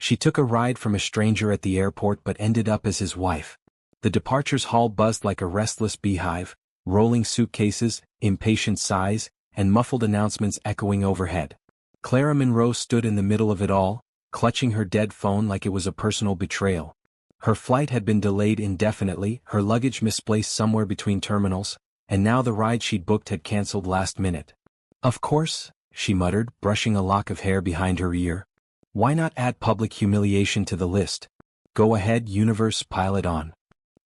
She took a ride from a stranger at the airport but ended up as his wife. The departures hall buzzed like a restless beehive, rolling suitcases, impatient sighs, and muffled announcements echoing overhead. Clara Monroe stood in the middle of it all, clutching her dead phone like it was a personal betrayal. Her flight had been delayed indefinitely, her luggage misplaced somewhere between terminals, and now the ride she'd booked had cancelled last minute. Of course, she muttered, brushing a lock of hair behind her ear. Why not add public humiliation to the list? Go ahead, universe, pile it on.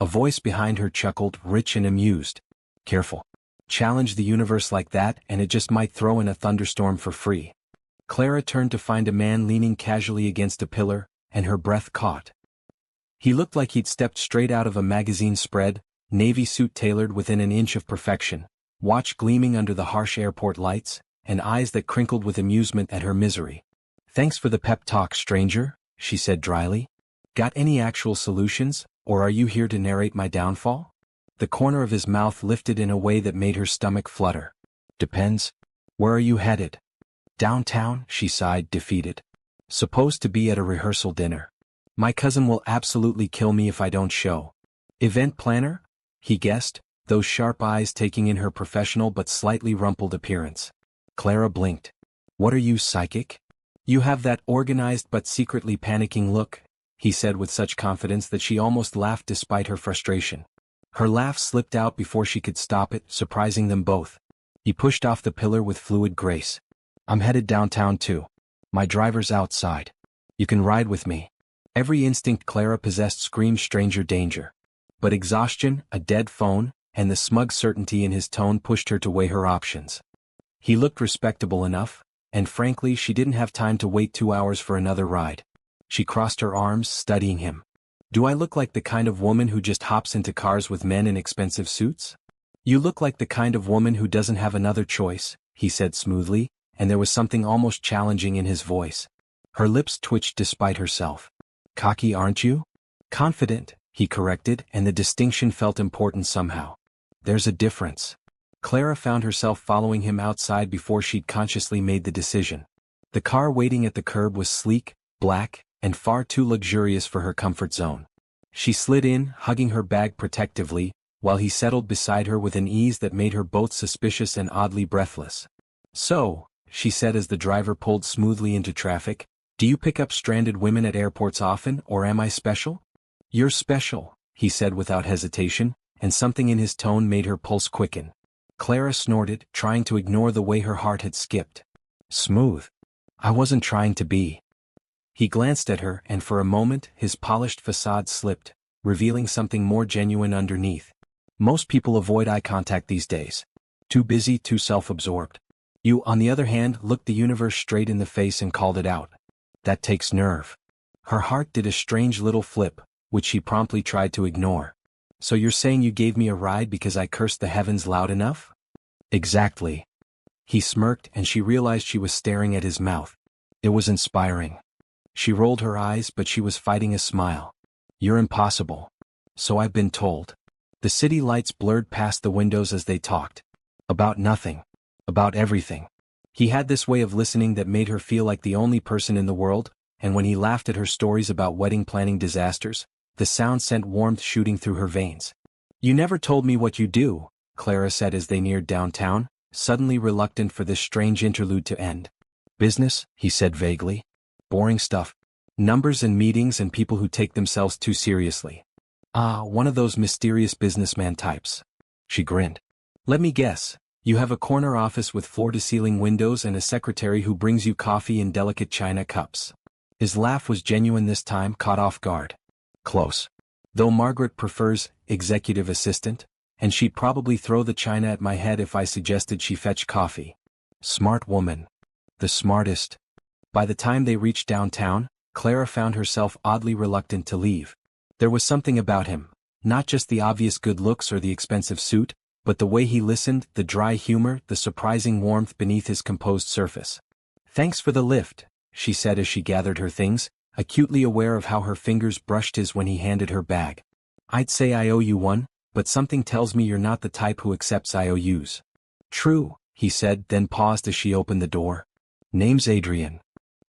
A voice behind her chuckled, rich and amused. Careful. Challenge the universe like that and it just might throw in a thunderstorm for free. Clara turned to find a man leaning casually against a pillar, and her breath caught. He looked like he'd stepped straight out of a magazine spread, navy suit tailored within an inch of perfection, watch gleaming under the harsh airport lights, and eyes that crinkled with amusement at her misery. Thanks for the pep talk, stranger, she said dryly. Got any actual solutions, or are you here to narrate my downfall? The corner of his mouth lifted in a way that made her stomach flutter. Depends. Where are you headed? Downtown, she sighed, defeated. Supposed to be at a rehearsal dinner. My cousin will absolutely kill me if I don't show. Event planner? He guessed, those sharp eyes taking in her professional but slightly rumpled appearance. Clara blinked. What are you, psychic? You have that organized but secretly panicking look, he said with such confidence that she almost laughed despite her frustration. Her laugh slipped out before she could stop it, surprising them both. He pushed off the pillar with fluid grace. I'm headed downtown too. My driver's outside. You can ride with me. Every instinct Clara possessed screamed stranger danger. But exhaustion, a dead phone, and the smug certainty in his tone pushed her to weigh her options. He looked respectable enough, and frankly she didn't have time to wait 2 hours for another ride. She crossed her arms, studying him. Do I look like the kind of woman who just hops into cars with men in expensive suits? You look like the kind of woman who doesn't have another choice, he said smoothly, and there was something almost challenging in his voice. Her lips twitched despite herself. Cocky, aren't you? Confident, he corrected, and the distinction felt important somehow. There's a difference. Clara found herself following him outside before she'd consciously made the decision. The car waiting at the curb was sleek, black, and far too luxurious for her comfort zone. She slid in, hugging her bag protectively, while he settled beside her with an ease that made her both suspicious and oddly breathless. So, she said as the driver pulled smoothly into traffic, do you pick up stranded women at airports often, or am I special? You're special, he said without hesitation, and something in his tone made her pulse quicken. Clara snorted, trying to ignore the way her heart had skipped. Smooth. I wasn't trying to be. He glanced at her, and for a moment his polished facade slipped, revealing something more genuine underneath. Most people avoid eye contact these days. Too busy, too self-absorbed. You, on the other hand, looked the universe straight in the face and called it out. That takes nerve. Her heart did a strange little flip, which she promptly tried to ignore. So you're saying you gave me a ride because I cursed the heavens loud enough? Exactly. He smirked, and she realized she was staring at his mouth. It was inspiring. She rolled her eyes, but she was fighting a smile. You're impossible. So I've been told. The city lights blurred past the windows as they talked. About nothing. About everything. He had this way of listening that made her feel like the only person in the world, and when he laughed at her stories about wedding planning disasters, the sound sent warmth shooting through her veins. You never told me what you do, Clara said as they neared downtown, suddenly reluctant for this strange interlude to end. Business, he said vaguely. Boring stuff. Numbers and meetings and people who take themselves too seriously. Ah, one of those mysterious businessman types. She grinned. Let me guess. You have a corner office with floor-to-ceiling windows and a secretary who brings you coffee in delicate china cups. His laugh was genuine this time, caught off guard. Close. Though Margaret prefers executive assistant, and she'd probably throw the china at my head if I suggested she fetch coffee. Smart woman. The smartest. By the time they reached downtown, Clara found herself oddly reluctant to leave. There was something about him, not just the obvious good looks or the expensive suit, but the way he listened, the dry humor, the surprising warmth beneath his composed surface. Thanks for the lift, she said as she gathered her things, acutely aware of how her fingers brushed his when he handed her bag. I'd say I owe you one, but something tells me you're not the type who accepts IOUs. True, he said, then paused as she opened the door. Name's Adrian.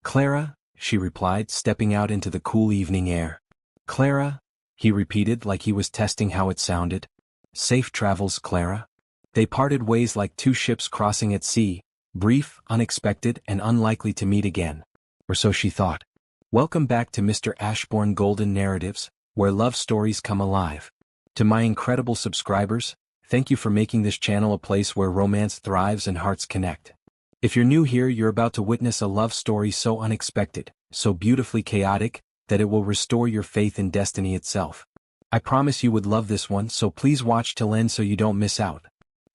Clara, she replied, stepping out into the cool evening air. Clara? He repeated like he was testing how it sounded. Safe travels, Clara. They parted ways like two ships crossing at sea, brief, unexpected, and unlikely to meet again. Or so she thought. Welcome back to Mr. Ashbourne Golden Narratives, where love stories come alive. To my incredible subscribers, thank you for making this channel a place where romance thrives and hearts connect. If you're new here, you're about to witness a love story so unexpected, so beautifully chaotic, that it will restore your faith in destiny itself. I promise you would love this one, so please watch till end so you don't miss out.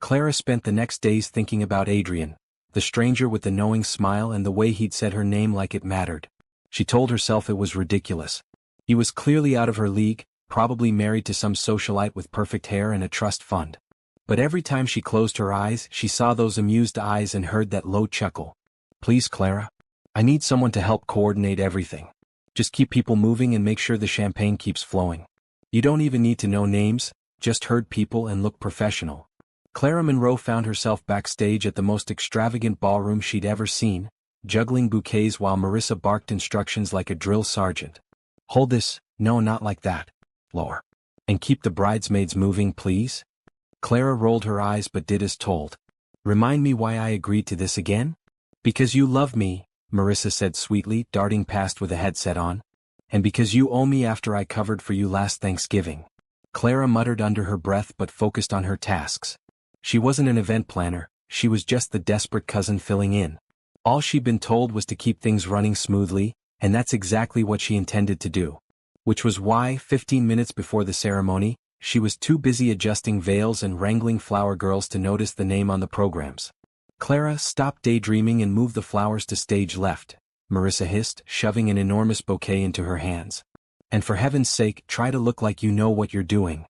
Clara spent the next days thinking about Adrian, the stranger with the knowing smile and the way he'd said her name like it mattered. She told herself it was ridiculous. He was clearly out of her league, probably married to some socialite with perfect hair and a trust fund. But every time she closed her eyes, she saw those amused eyes and heard that low chuckle. Please, Clara. I need someone to help coordinate everything. Just keep people moving and make sure the champagne keeps flowing. You don't even need to know names, just herd people and look professional. Clara Monroe found herself backstage at the most extravagant ballroom she'd ever seen, juggling bouquets while Marissa barked instructions like a drill sergeant. Hold this, no, not like that. Lower. And keep the bridesmaids moving, please. Clara rolled her eyes but did as told. Remind me why I agreed to this again? Because you love me, Marissa said sweetly, darting past with a headset on. And because you owe me after I covered for you last Thanksgiving. Clara muttered under her breath but focused on her tasks. She wasn't an event planner, she was just the desperate cousin filling in. All she'd been told was to keep things running smoothly, and that's exactly what she intended to do. Which was why, 15 minutes before the ceremony, she was too busy adjusting veils and wrangling flower girls to notice the name on the programs. Clara, stop daydreaming and move the flowers to stage left, Marissa hissed, shoving an enormous bouquet into her hands. And for heaven's sake, try to look like you know what you're doing.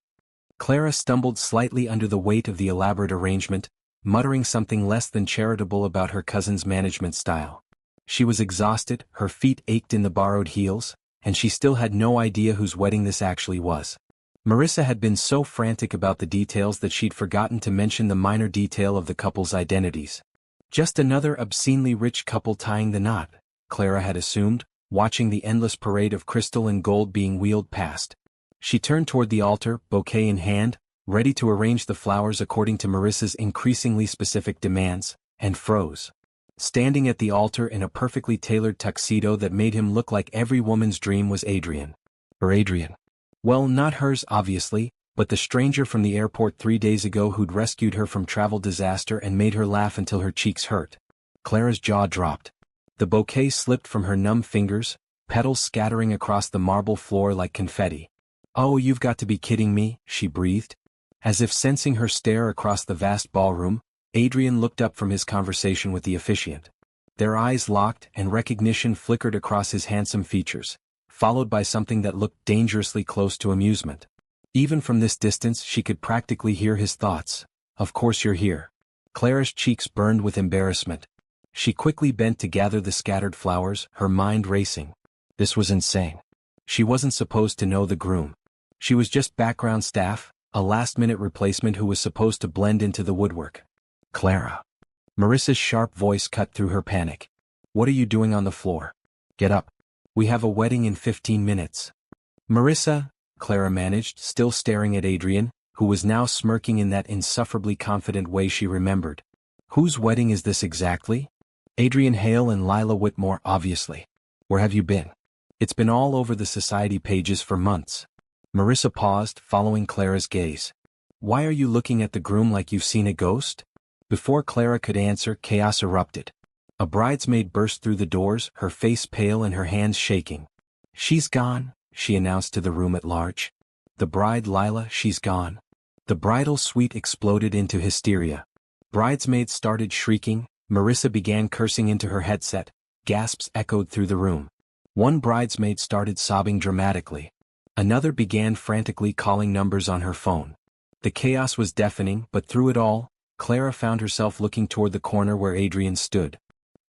Clara stumbled slightly under the weight of the elaborate arrangement, muttering something less than charitable about her cousin's management style. She was exhausted, her feet ached in the borrowed heels, and she still had no idea whose wedding this actually was. Marissa had been so frantic about the details that she'd forgotten to mention the minor detail of the couple's identities. Just another obscenely rich couple tying the knot, Clara had assumed, watching the endless parade of crystal and gold being wheeled past. She turned toward the altar, bouquet in hand, ready to arrange the flowers according to Marissa's increasingly specific demands, and froze. Standing at the altar in a perfectly tailored tuxedo that made him look like every woman's dream was Adrian. Or Adrian. Well, not hers obviously, but the stranger from the airport 3 days ago who'd rescued her from travel disaster and made her laugh until her cheeks hurt. Clara's jaw dropped. The bouquet slipped from her numb fingers, petals scattering across the marble floor like confetti. Oh, you've got to be kidding me, she breathed. As if sensing her stare across the vast ballroom, Adrian looked up from his conversation with the officiant. Their eyes locked and recognition flickered across his handsome features, followed by something that looked dangerously close to amusement. Even from this distance she could practically hear his thoughts. Of course you're here. Clara's cheeks burned with embarrassment. She quickly bent to gather the scattered flowers, her mind racing. This was insane. She wasn't supposed to know the groom. She was just background staff, a last-minute replacement who was supposed to blend into the woodwork. Clara. Marissa's sharp voice cut through her panic. What are you doing on the floor? Get up. We have a wedding in 15 minutes. Marissa, Clara managed, still staring at Adrian, who was now smirking in that insufferably confident way she remembered. Whose wedding is this exactly? Adrian Hale and Lila Whitmore, obviously. Where have you been? It's been all over the society pages for months. Marissa paused, following Clara's gaze. Why are you looking at the groom like you've seen a ghost? Before Clara could answer, chaos erupted. A bridesmaid burst through the doors, her face pale and her hands shaking. She's gone, she announced to the room at large. The bride Lila, she's gone. The bridal suite exploded into hysteria. Bridesmaids started shrieking, Marissa began cursing into her headset, gasps echoed through the room. One bridesmaid started sobbing dramatically. Another began frantically calling numbers on her phone. The chaos was deafening, but through it all, Clara found herself looking toward the corner where Adrian stood.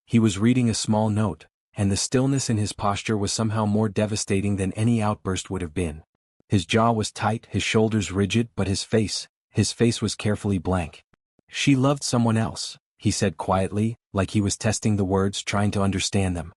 He was reading a small note, and the stillness in his posture was somehow more devastating than any outburst would have been. His jaw was tight, his shoulders rigid, but his face was carefully blank. She loved someone else, he said quietly, like he was testing the words, trying to understand them.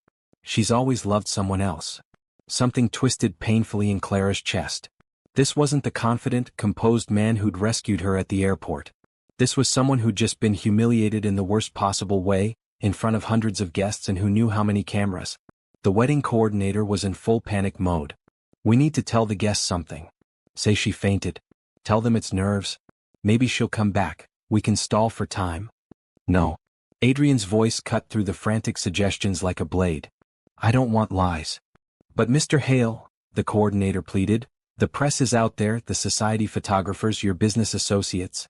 She's always loved someone else. Something twisted painfully in Clara's chest. This wasn't the confident, composed man who'd rescued her at the airport. This was someone who'd just been humiliated in the worst possible way, in front of hundreds of guests and who knew how many cameras. The wedding coordinator was in full panic mode. We need to tell the guests something. Say she fainted. Tell them it's nerves. Maybe she'll come back. We can stall for time. No. Adrian's voice cut through the frantic suggestions like a blade. I don't want lies. But Mr. Hale, the coordinator pleaded, the press is out there, the society photographers, your business associates.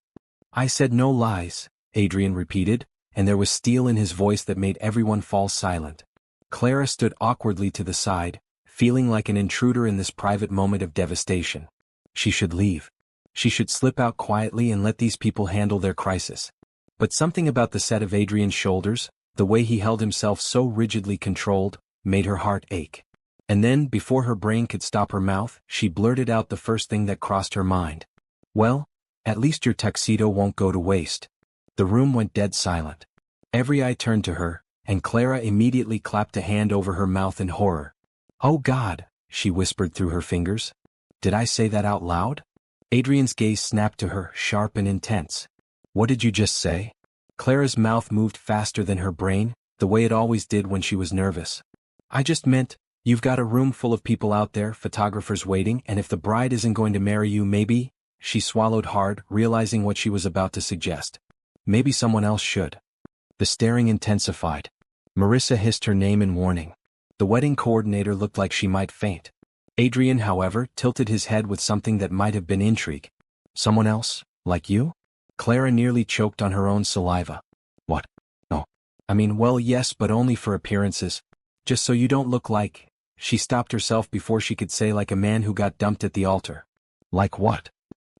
I said no lies, Adrian repeated, and there was steel in his voice that made everyone fall silent. Clara stood awkwardly to the side, feeling like an intruder in this private moment of devastation. She should leave. She should slip out quietly and let these people handle their crisis. But something about the set of Adrian's shoulders, the way he held himself so rigidly controlled, made her heart ache. And then, before her brain could stop her mouth, she blurted out the first thing that crossed her mind. Well, at least your tuxedo won't go to waste. The room went dead silent. Every eye turned to her, and Clara immediately clapped a hand over her mouth in horror. Oh God, she whispered through her fingers. Did I say that out loud? Adrian's gaze snapped to her, sharp and intense. What did you just say? Clara's mouth moved faster than her brain, the way it always did when she was nervous. I just meant, you've got a room full of people out there, photographers waiting, and if the bride isn't going to marry you, maybe, she swallowed hard, realizing what she was about to suggest. Maybe someone else should. The staring intensified. Marissa hissed her name in warning. The wedding coordinator looked like she might faint. Adrian, however, tilted his head with something that might have been intrigue. Someone else? Like you? Clara nearly choked on her own saliva. What? No. I mean, well, yes, but only for appearances. Just so you don't look like... She stopped herself before she could say like a man who got dumped at the altar. Like what?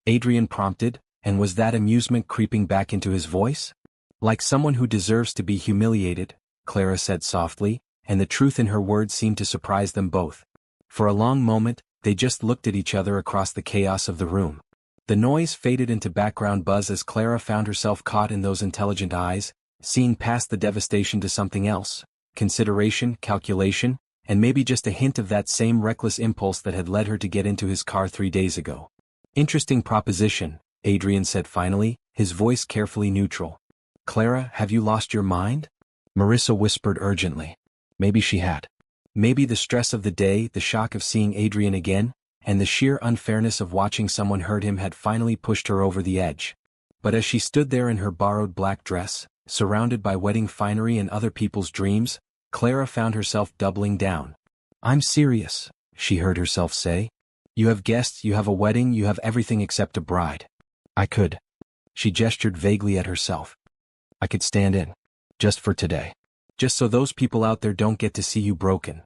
Adrian prompted, and was that amusement creeping back into his voice? Like someone who deserves to be humiliated, Clara said softly, and the truth in her words seemed to surprise them both. For a long moment, they just looked at each other across the chaos of the room. The noise faded into background buzz as Clara found herself caught in those intelligent eyes, seeing past the devastation to something else, consideration, calculation, and maybe just a hint of that same reckless impulse that had led her to get into his car 3 days ago. Interesting proposition, Adrian said finally, his voice carefully neutral. Clara, have you lost your mind? Marissa whispered urgently. Maybe she had. Maybe the stress of the day, the shock of seeing Adrian again, and the sheer unfairness of watching someone hurt him had finally pushed her over the edge. But as she stood there in her borrowed black dress, surrounded by wedding finery and other people's dreams, Clara found herself doubling down. I'm serious, she heard herself say. You have guests, you have a wedding, you have everything except a bride. I could. She gestured vaguely at herself. I could stand in. Just for today. Just so those people out there don't get to see you broken.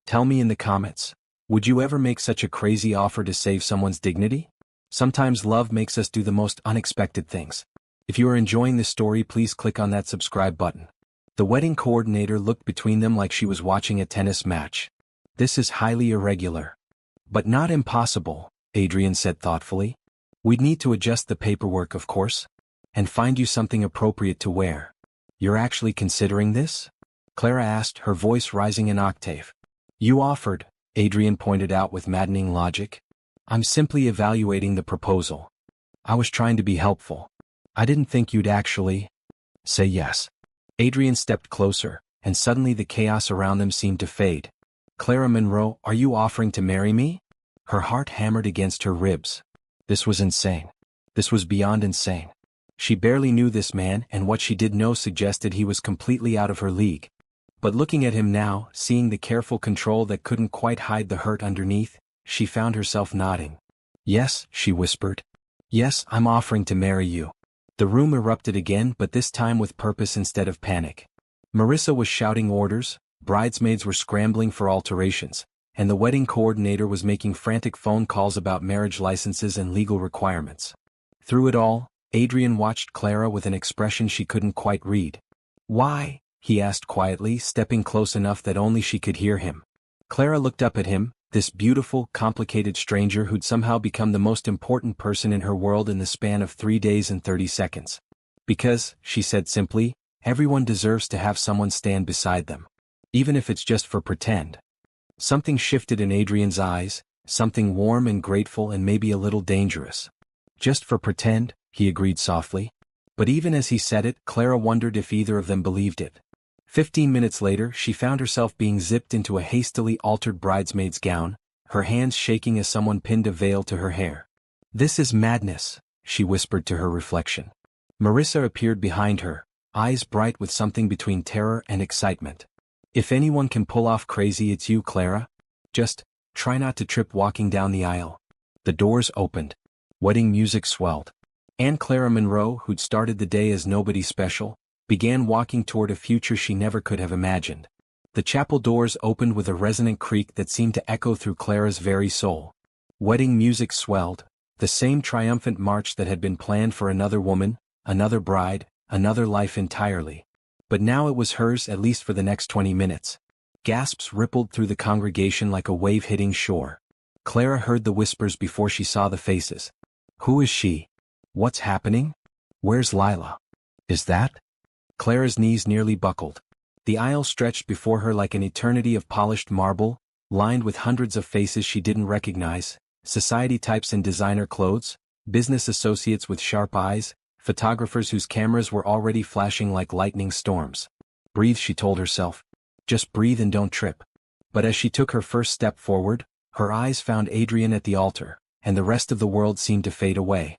Tell me in the comments, would you ever make such a crazy offer to save someone's dignity? Sometimes love makes us do the most unexpected things. If you are enjoying this story, please click on that subscribe button. The wedding coordinator looked between them like she was watching a tennis match. This is highly irregular. But not impossible, Adrian said thoughtfully. We'd need to adjust the paperwork, of course, and find you something appropriate to wear. You're actually considering this? Clara asked, her voice rising an octave. You offered, Adrian pointed out with maddening logic. I'm simply evaluating the proposal. I was trying to be helpful. I didn't think you'd actually say yes. Adrian stepped closer, and suddenly the chaos around them seemed to fade. Clara Monroe, are you offering to marry me? Her heart hammered against her ribs. This was insane. This was beyond insane. She barely knew this man, and what she did know suggested he was completely out of her league. But looking at him now, seeing the careful control that couldn't quite hide the hurt underneath, she found herself nodding. Yes, she whispered. Yes, I'm offering to marry you. The room erupted again, but this time with purpose instead of panic. Marissa was shouting orders, bridesmaids were scrambling for alterations, and the wedding coordinator was making frantic phone calls about marriage licenses and legal requirements. Through it all, Adrian watched Clara with an expression she couldn't quite read. Why? He asked quietly, stepping close enough that only she could hear him. Clara looked up at him, this beautiful, complicated stranger who'd somehow become the most important person in her world in the span of 3 days and 30 seconds. Because, she said simply, everyone deserves to have someone stand beside them. Even if it's just for pretend. Something shifted in Adrian's eyes, something warm and grateful and maybe a little dangerous. Just for pretend, he agreed softly. But even as he said it, Clara wondered if either of them believed it. 15 minutes later, she found herself being zipped into a hastily altered bridesmaid's gown, her hands shaking as someone pinned a veil to her hair. "This is madness," she whispered to her reflection. Marissa appeared behind her, eyes bright with something between terror and excitement. "If anyone can pull off crazy, it's you, Clara. Just try not to trip walking down the aisle." The doors opened. Wedding music swelled. Anne Clara Monroe, who'd started the day as nobody special, began walking toward a future she never could have imagined. The chapel doors opened with a resonant creak that seemed to echo through Clara's very soul. Wedding music swelled, the same triumphant march that had been planned for another woman, another bride, another life entirely. But now it was hers, at least for the next 20 minutes. Gasps rippled through the congregation like a wave hitting shore. Clara heard the whispers before she saw the faces. "Who is she? What's happening? Where's Lila? Is that?" Clara's knees nearly buckled. The aisle stretched before her like an eternity of polished marble, lined with hundreds of faces she didn't recognize, society types in designer clothes, business associates with sharp eyes, photographers whose cameras were already flashing like lightning storms. "Breathe," she told herself. "Just breathe and don't trip." But as she took her first step forward, her eyes found Adrian at the altar, and the rest of the world seemed to fade away.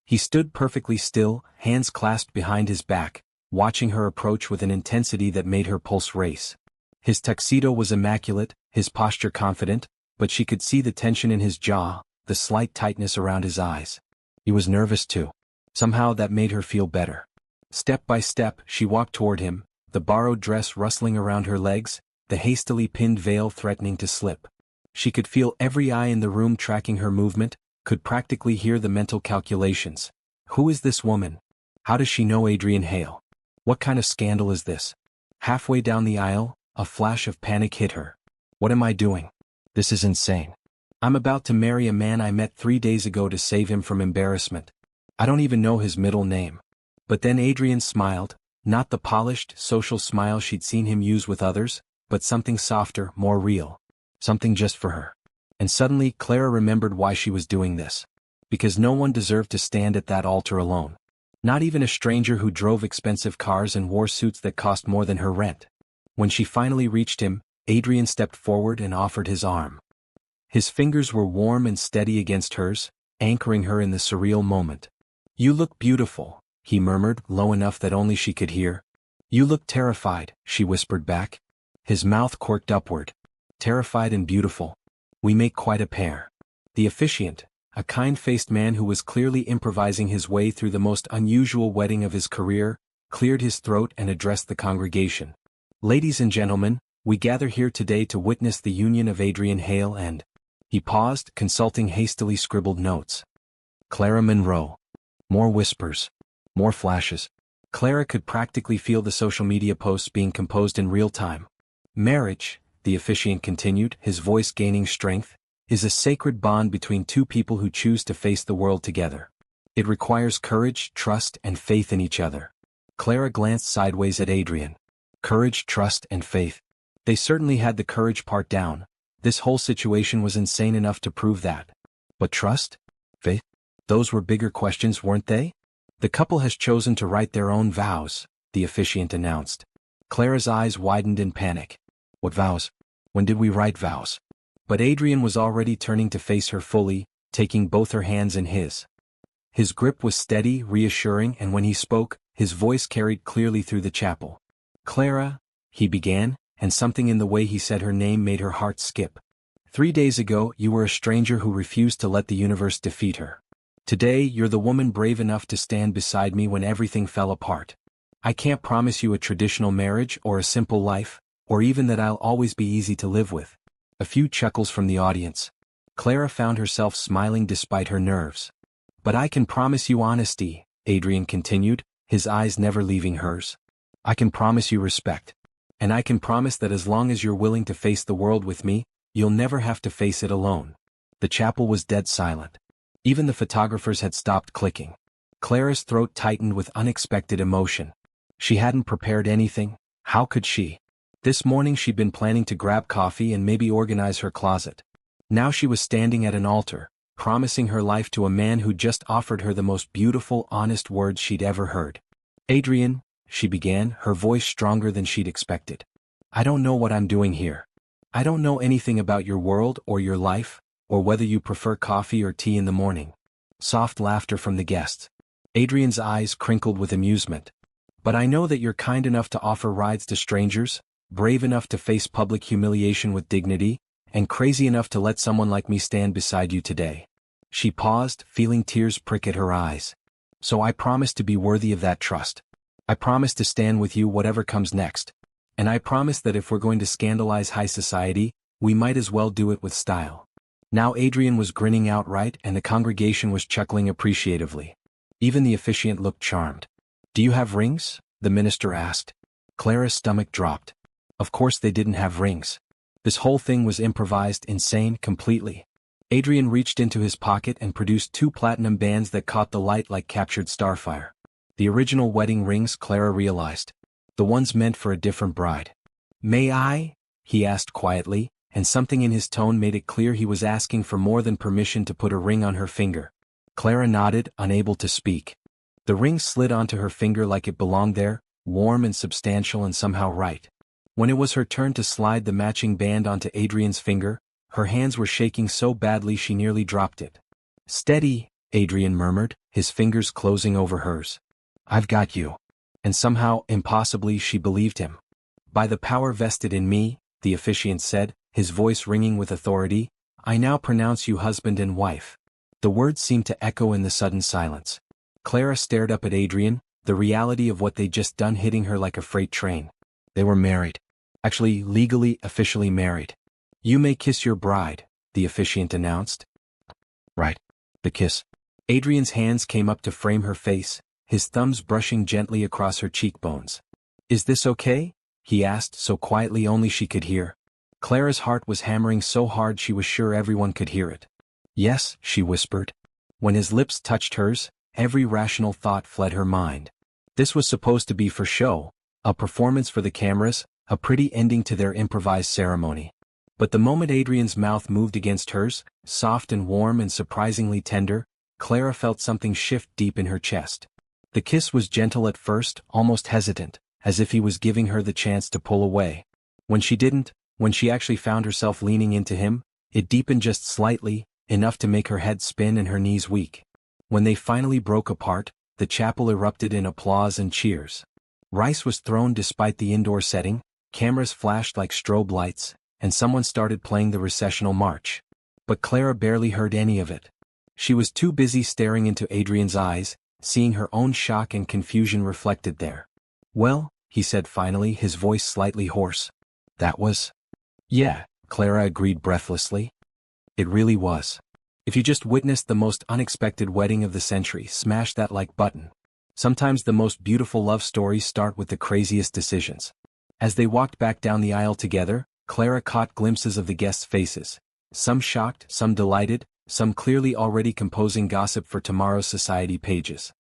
He stood perfectly still, hands clasped behind his back, watching her approach with an intensity that made her pulse race. His tuxedo was immaculate, his posture confident, but she could see the tension in his jaw, the slight tightness around his eyes. He was nervous too. Somehow that made her feel better. Step by step, she walked toward him, the borrowed dress rustling around her legs, the hastily pinned veil threatening to slip. She could feel every eye in the room tracking her movement, could practically hear the mental calculations. Who is this woman? How does she know Adrian Hale? What kind of scandal is this? Halfway down the aisle, a flash of panic hit her. What am I doing? This is insane. I'm about to marry a man I met 3 days ago to save him from embarrassment. I don't even know his middle name. But then Adrian smiled, not the polished, social smile she'd seen him use with others, but something softer, more real. Something just for her. And suddenly Clara remembered why she was doing this. Because no one deserved to stand at that altar alone. Not even a stranger who drove expensive cars and wore suits that cost more than her rent. When she finally reached him, Adrian stepped forward and offered his arm. His fingers were warm and steady against hers, anchoring her in the surreal moment. "You look beautiful," he murmured, low enough that only she could hear. "You look terrified," she whispered back. His mouth quirked upward. "Terrified and beautiful. We make quite a pair." The officiant, a kind-faced man who was clearly improvising his way through the most unusual wedding of his career, cleared his throat and addressed the congregation. "Ladies and gentlemen, we gather here today to witness the union of Adrian Hale and..." He paused, consulting hastily scribbled notes. "Clara Monroe." More whispers. More flashes. Clara could practically feel the social media posts being composed in real time. "Marriage," the officiant continued, his voice gaining strength, "is a sacred bond between two people who choose to face the world together. It requires courage, trust, and faith in each other." Clara glanced sideways at Adrian. Courage, trust, and faith. They certainly had the courage part down. This whole situation was insane enough to prove that. But trust? Faith? Those were bigger questions, weren't they? "The couple has chosen to write their own vows," the officiant announced. Clara's eyes widened in panic. "What vows? When did we write vows?" But Adrian was already turning to face her fully, taking both her hands in his. His grip was steady, reassuring, and when he spoke, his voice carried clearly through the chapel. "Clara," he began, and something in the way he said her name made her heart skip. "3 days ago, you were a stranger who refused to let the universe defeat her. Today, you're the woman brave enough to stand beside me when everything fell apart. I can't promise you a traditional marriage or a simple life, or even that I'll always be easy to live with." A few chuckles from the audience. Clara found herself smiling despite her nerves. "But I can promise you honesty," Adrian continued, his eyes never leaving hers. "I can promise you respect. And I can promise that as long as you're willing to face the world with me, you'll never have to face it alone." The chapel was dead silent. Even the photographers had stopped clicking. Clara's throat tightened with unexpected emotion. She hadn't prepared anything. How could she? This morning she'd been planning to grab coffee and maybe organize her closet. Now she was standing at an altar, promising her life to a man who just offered her the most beautiful, honest words she'd ever heard. "Adrian," she began, her voice stronger than she'd expected. "I don't know what I'm doing here. I don't know anything about your world or your life, or whether you prefer coffee or tea in the morning." Soft laughter from the guests. Adrian's eyes crinkled with amusement. "But I know that you're kind enough to offer rides to strangers, brave enough to face public humiliation with dignity, and crazy enough to let someone like me stand beside you today." She paused, feeling tears prick at her eyes. "So I promise to be worthy of that trust. I promise to stand with you whatever comes next. And I promise that if we're going to scandalize high society, we might as well do it with style." Now Adrian was grinning outright and the congregation was chuckling appreciatively. Even the officiant looked charmed. "Do you have rings?" the minister asked. Clara's stomach dropped. Of course they didn't have rings. This whole thing was improvised, insane, completely. Adrian reached into his pocket and produced 2 platinum bands that caught the light like captured starfire. The original wedding rings, Clara realized. The ones meant for a different bride. "May I?" he asked quietly, and something in his tone made it clear he was asking for more than permission to put a ring on her finger. Clara nodded, unable to speak. The ring slid onto her finger like it belonged there, warm and substantial and somehow right. When it was her turn to slide the matching band onto Adrian's finger, her hands were shaking so badly she nearly dropped it. "Steady," Adrian murmured, his fingers closing over hers. "I've got you." And somehow, impossibly, she believed him. "By the power vested in me," the officiant said, his voice ringing with authority, "I now pronounce you husband and wife." The words seemed to echo in the sudden silence. Clara stared up at Adrian, the reality of what they'd just done hitting her like a freight train. They were married. Actually, legally, officially married. "You may kiss your bride," the officiant announced. Right. The kiss. Adrian's hands came up to frame her face, his thumbs brushing gently across her cheekbones. "Is this okay?" he asked so quietly only she could hear. Clara's heart was hammering so hard she was sure everyone could hear it. "Yes," she whispered. When his lips touched hers, every rational thought fled her mind. This was supposed to be for show, a performance for the cameras, a pretty ending to their improvised ceremony. But the moment Adrian's mouth moved against hers, soft and warm and surprisingly tender, Clara felt something shift deep in her chest. The kiss was gentle at first, almost hesitant, as if he was giving her the chance to pull away. When she didn't, when she actually found herself leaning into him, it deepened just slightly, enough to make her head spin and her knees weak. When they finally broke apart, the chapel erupted in applause and cheers. Rice was thrown despite the indoor setting, cameras flashed like strobe lights, and someone started playing the recessional march. But Clara barely heard any of it. She was too busy staring into Adrian's eyes, seeing her own shock and confusion reflected there. "Well," he said finally, his voice slightly hoarse. "That was..." "Yeah," Clara agreed breathlessly. "It really was. If you just witnessed the most unexpected wedding of the century, smash that like button. Sometimes the most beautiful love stories start with the craziest decisions." As they walked back down the aisle together, Clara caught glimpses of the guests' faces. Some shocked, some delighted, some clearly already composing gossip for tomorrow's society pages.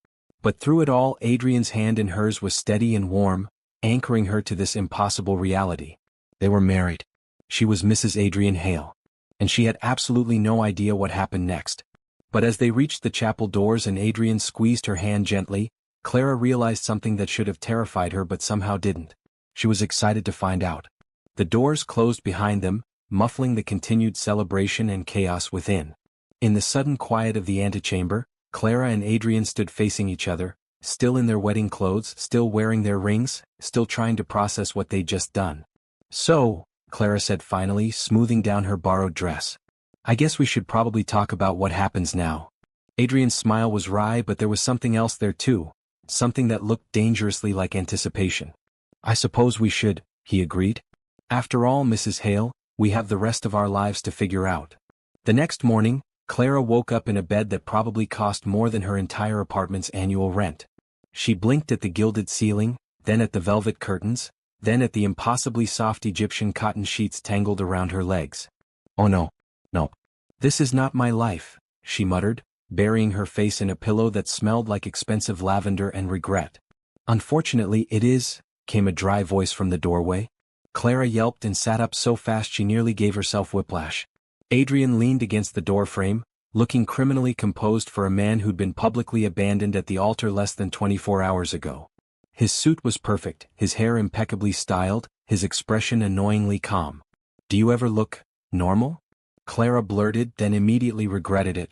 But through it all, Adrian's hand in hers was steady and warm, anchoring her to this impossible reality. They were married. She was Mrs. Adrian Hale. And she had absolutely no idea what happened next. But as they reached the chapel doors and Adrian squeezed her hand gently, Clara realized something that should have terrified her but somehow didn't. She was excited to find out. The doors closed behind them, muffling the continued celebration and chaos within. In the sudden quiet of the antechamber, Clara and Adrian stood facing each other, still in their wedding clothes, still wearing their rings, still trying to process what they'd just done. "So," Clara said finally, smoothing down her borrowed dress, "I guess we should probably talk about what happens now." Adrian's smile was wry, but there was something else there too, something that looked dangerously like anticipation. "I suppose we should," he agreed. "After all, Mrs. Hale, we have the rest of our lives to figure out." The next morning, Clara woke up in a bed that probably cost more than her entire apartment's annual rent. She blinked at the gilded ceiling, then at the velvet curtains, then at the impossibly soft Egyptian cotton sheets tangled around her legs. "Oh no. No. This is not my life," she muttered, burying her face in a pillow that smelled like expensive lavender and regret. "Unfortunately it is," came a dry voice from the doorway. Clara yelped and sat up so fast she nearly gave herself whiplash. Adrian leaned against the doorframe, looking criminally composed for a man who'd been publicly abandoned at the altar less than 24 hours ago. His suit was perfect, his hair impeccably styled, his expression annoyingly calm. "Do you ever look normal?" Clara blurted, then immediately regretted it.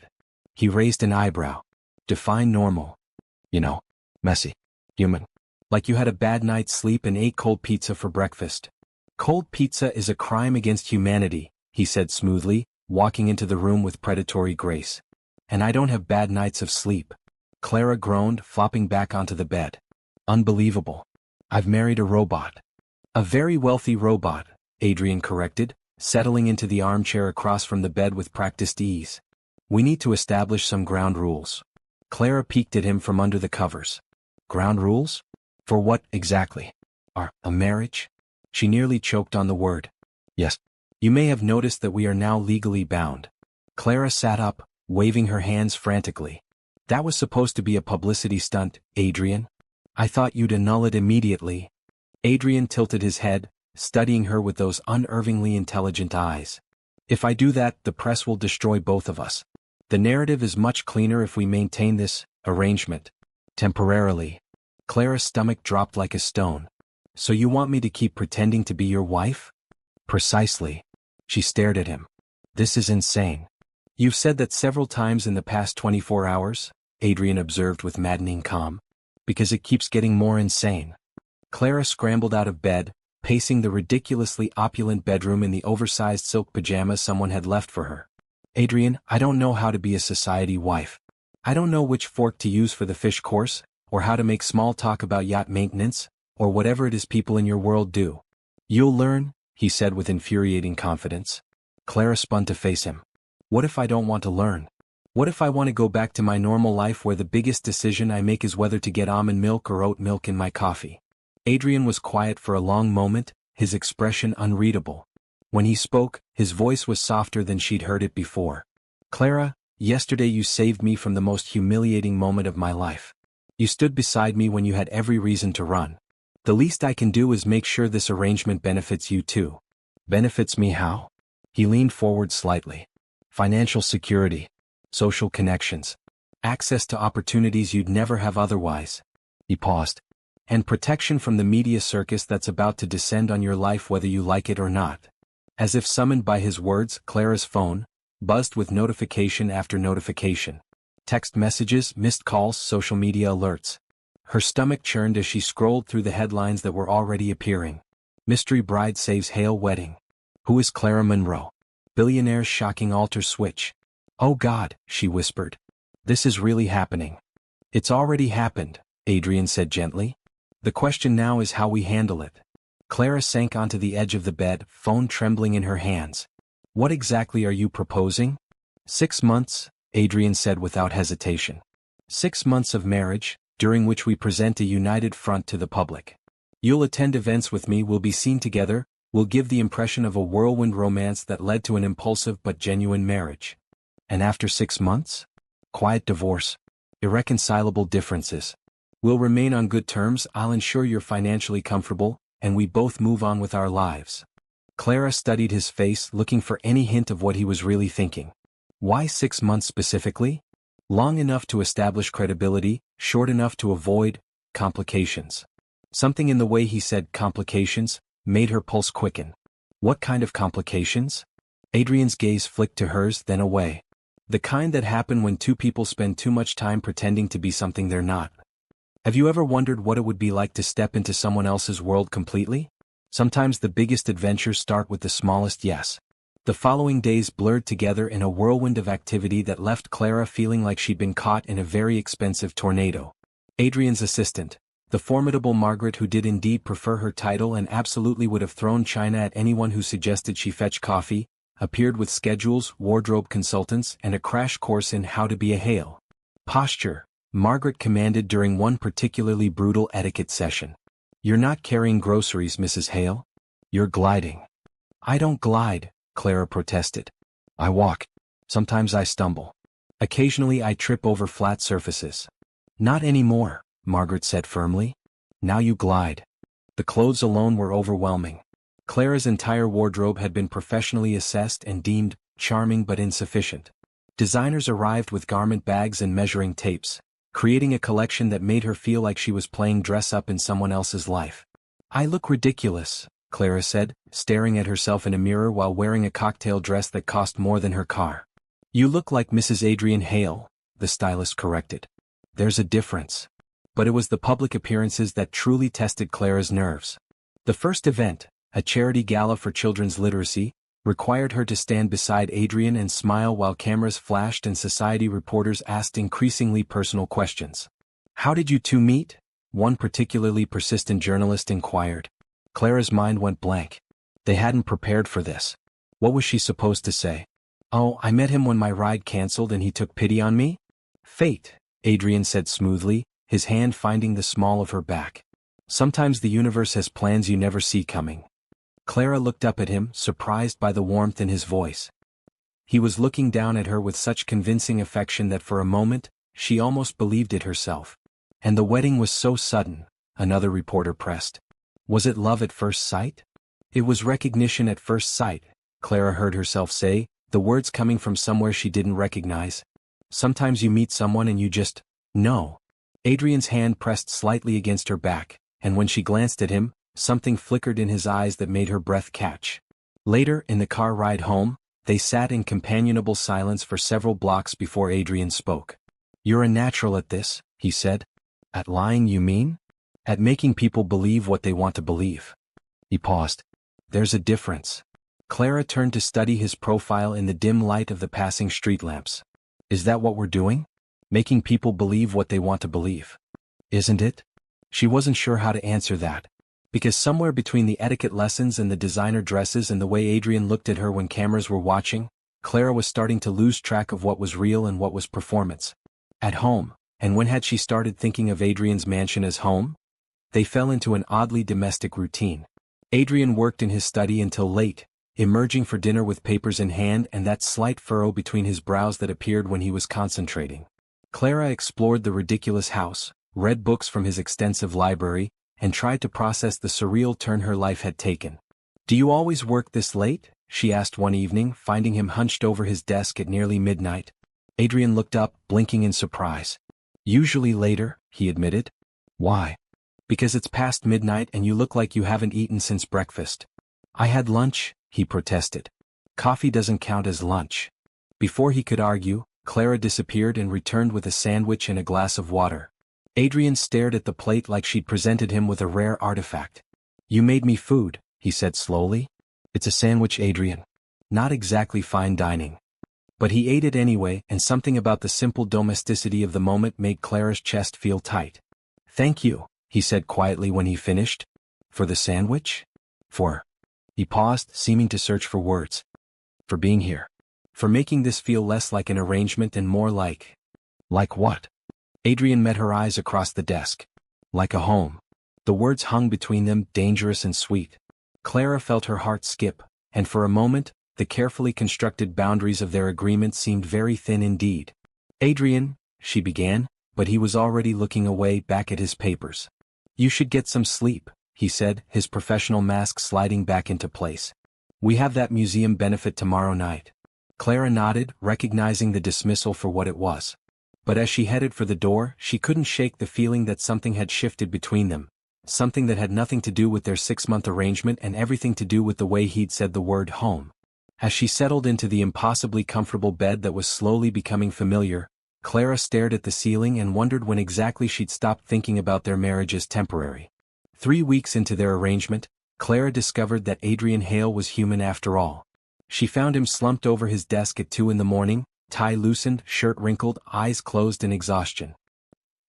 He raised an eyebrow. "Define normal." "You know, messy. Human. Like you had a bad night's sleep and ate cold pizza for breakfast." "Cold pizza is a crime against humanity," he said smoothly, walking into the room with predatory grace. "And I don't have bad nights of sleep." Clara groaned, flopping back onto the bed. "Unbelievable. I've married a robot." "A very wealthy robot," Adrian corrected, settling into the armchair across from the bed with practiced ease. "We need to establish some ground rules." Clara peeked at him from under the covers. "Ground rules? For what, exactly? A marriage?" She nearly choked on the word. "Yes. You may have noticed that we are now legally bound." Clara sat up, waving her hands frantically. "That was supposed to be a publicity stunt, Adrian. I thought you'd annul it immediately." Adrian tilted his head, studying her with those unnervingly intelligent eyes. "If I do that, the press will destroy both of us. The narrative is much cleaner if we maintain this arrangement. Temporarily." Clara's stomach dropped like a stone. "So you want me to keep pretending to be your wife?" "Precisely." She stared at him. "This is insane." "You've said that several times in the past 24 hours, Adrian observed with maddening calm. "Because it keeps getting more insane." Clara scrambled out of bed, pacing the ridiculously opulent bedroom in the oversized silk pajamas someone had left for her. "Adrian, I don't know how to be a society wife. I don't know which fork to use for the fish course, or how to make small talk about yacht maintenance, or whatever it is people in your world do." "You'll learn," he said with infuriating confidence. Clara spun to face him. "What if I don't want to learn? What if I want to go back to my normal life where the biggest decision I make is whether to get almond milk or oat milk in my coffee?" Adrian was quiet for a long moment, his expression unreadable. When he spoke, his voice was softer than she'd heard it before. "Clara, yesterday you saved me from the most humiliating moment of my life. You stood beside me when you had every reason to run. The least I can do is make sure this arrangement benefits you too." "Benefits me how?" He leaned forward slightly. "Financial security, social connections, access to opportunities you'd never have otherwise." He paused. "And protection from the media circus that's about to descend on your life whether you like it or not." As if summoned by his words, Clara's phone buzzed with notification after notification. Text messages, missed calls, social media alerts. Her stomach churned as she scrolled through the headlines that were already appearing. "Mystery bride saves Hale wedding." "Who is Clara Monroe?" "Billionaire's shocking altar switch." "Oh God," she whispered. "This is really happening." "It's already happened," Adrian said gently. "The question now is how we handle it." Clara sank onto the edge of the bed, phone trembling in her hands. "What exactly are you proposing?" 6 months, Adrian said without hesitation. 6 months of marriage, during which we present a united front to the public. You'll attend events with me, we'll be seen together, we'll give the impression of a whirlwind romance that led to an impulsive but genuine marriage. And after 6 months? Quiet divorce. Irreconcilable differences. We'll remain on good terms, I'll ensure you're financially comfortable, and we both move on with our lives. Clara studied his face, looking for any hint of what he was really thinking. Why 6 months specifically? Long enough to establish credibility, short enough to avoid complications. Something in the way he said complications made her pulse quicken. What kind of complications? Adrian's gaze flicked to hers, then away. The kind that happen when two people spend too much time pretending to be something they're not. Have you ever wondered what it would be like to step into someone else's world completely? Sometimes the biggest adventures start with the smallest yes. The following days blurred together in a whirlwind of activity that left Clara feeling like she'd been caught in a very expensive tornado. Adrian's assistant, the formidable Margaret, who did indeed prefer her title and absolutely would have thrown china at anyone who suggested she fetch coffee, appeared with schedules, wardrobe consultants, and a crash course in how to be a Hale. Posture, Margaret commanded during one particularly brutal etiquette session. "You're not carrying groceries, Mrs. Hale. You're gliding." "I don't glide," Clara protested. "I walk. Sometimes I stumble. Occasionally I trip over flat surfaces." "Not anymore," Margaret said firmly. "Now you glide." The clothes alone were overwhelming. Clara's entire wardrobe had been professionally assessed and deemed charming but insufficient. Designers arrived with garment bags and measuring tapes, creating a collection that made her feel like she was playing dress-up in someone else's life. "I look ridiculous," Clara said, staring at herself in a mirror while wearing a cocktail dress that cost more than her car. "You look like Mrs. Adrian Hale," the stylist corrected. "There's a difference." But it was the public appearances that truly tested Clara's nerves. The first event, a charity gala for children's literacy, required her to stand beside Adrian and smile while cameras flashed and society reporters asked increasingly personal questions. "How did you two meet?" one particularly persistent journalist inquired. Clara's mind went blank. They hadn't prepared for this. What was she supposed to say? "Oh, I met him when my ride canceled and he took pity on me?" "Fate," Adrian said smoothly, his hand finding the small of her back. "Sometimes the universe has plans you never see coming." Clara looked up at him, surprised by the warmth in his voice. He was looking down at her with such convincing affection that for a moment, she almost believed it herself. "And the wedding was so sudden," another reporter pressed. "Was it love at first sight?" "It was recognition at first sight," Clara heard herself say, the words coming from somewhere she didn't recognize. "Sometimes you meet someone and you just know." Adrian's hand pressed slightly against her back, and when she glanced at him, something flickered in his eyes that made her breath catch. Later, in the car ride home, they sat in companionable silence for several blocks before Adrian spoke. "You're a natural at this," he said. "At lying, you mean? At making people believe what they want to believe." He paused. "There's a difference." Clara turned to study his profile in the dim light of the passing street lamps. "Is that what we're doing? Making people believe what they want to believe? Isn't it?" She wasn't sure how to answer that. Because somewhere between the etiquette lessons and the designer dresses and the way Adrian looked at her when cameras were watching, Clara was starting to lose track of what was real and what was performance. At home, and when had she started thinking of Adrian's mansion as home? They fell into an oddly domestic routine. Adrian worked in his study until late, emerging for dinner with papers in hand and that slight furrow between his brows that appeared when he was concentrating. Clara explored the ridiculous house, read books from his extensive library, and tried to process the surreal turn her life had taken. "Do you always work this late?" she asked one evening, finding him hunched over his desk at nearly midnight. Adrian looked up, blinking in surprise. "Usually later," he admitted. "Why?" "Because it's past midnight and you look like you haven't eaten since breakfast." "I had lunch," he protested. "Coffee doesn't count as lunch." Before he could argue, Clara disappeared and returned with a sandwich and a glass of water. Adrian stared at the plate like she'd presented him with a rare artifact. "You made me food," he said slowly. "It's a sandwich, Adrian. Not exactly fine dining." But he ate it anyway, and something about the simple domesticity of the moment made Clara's chest feel tight. "Thank you," he said quietly when he finished. "For the sandwich?" "For..." He paused, seeming to search for words. "For being here. For making this feel less like an arrangement and more like..." "Like what?" Adrian met her eyes across the desk. "Like a home." The words hung between them, dangerous and sweet. Clara felt her heart skip, and for a moment, the carefully constructed boundaries of their agreement seemed very thin indeed. "Adrian," she began, but he was already looking away, back at his papers. "You should get some sleep," he said, his professional mask sliding back into place. "We have that museum benefit tomorrow night." Clara nodded, recognizing the dismissal for what it was. But as she headed for the door, she couldn't shake the feeling that something had shifted between them, something that had nothing to do with their 6-month arrangement and everything to do with the way he'd said the word home. As she settled into the impossibly comfortable bed that was slowly becoming familiar, Clara stared at the ceiling and wondered when exactly she'd stopped thinking about their marriage as temporary. 3 weeks into their arrangement, Clara discovered that Adrian Hale was human after all. She found him slumped over his desk at 2 in the morning, tie loosened, shirt wrinkled, eyes closed in exhaustion.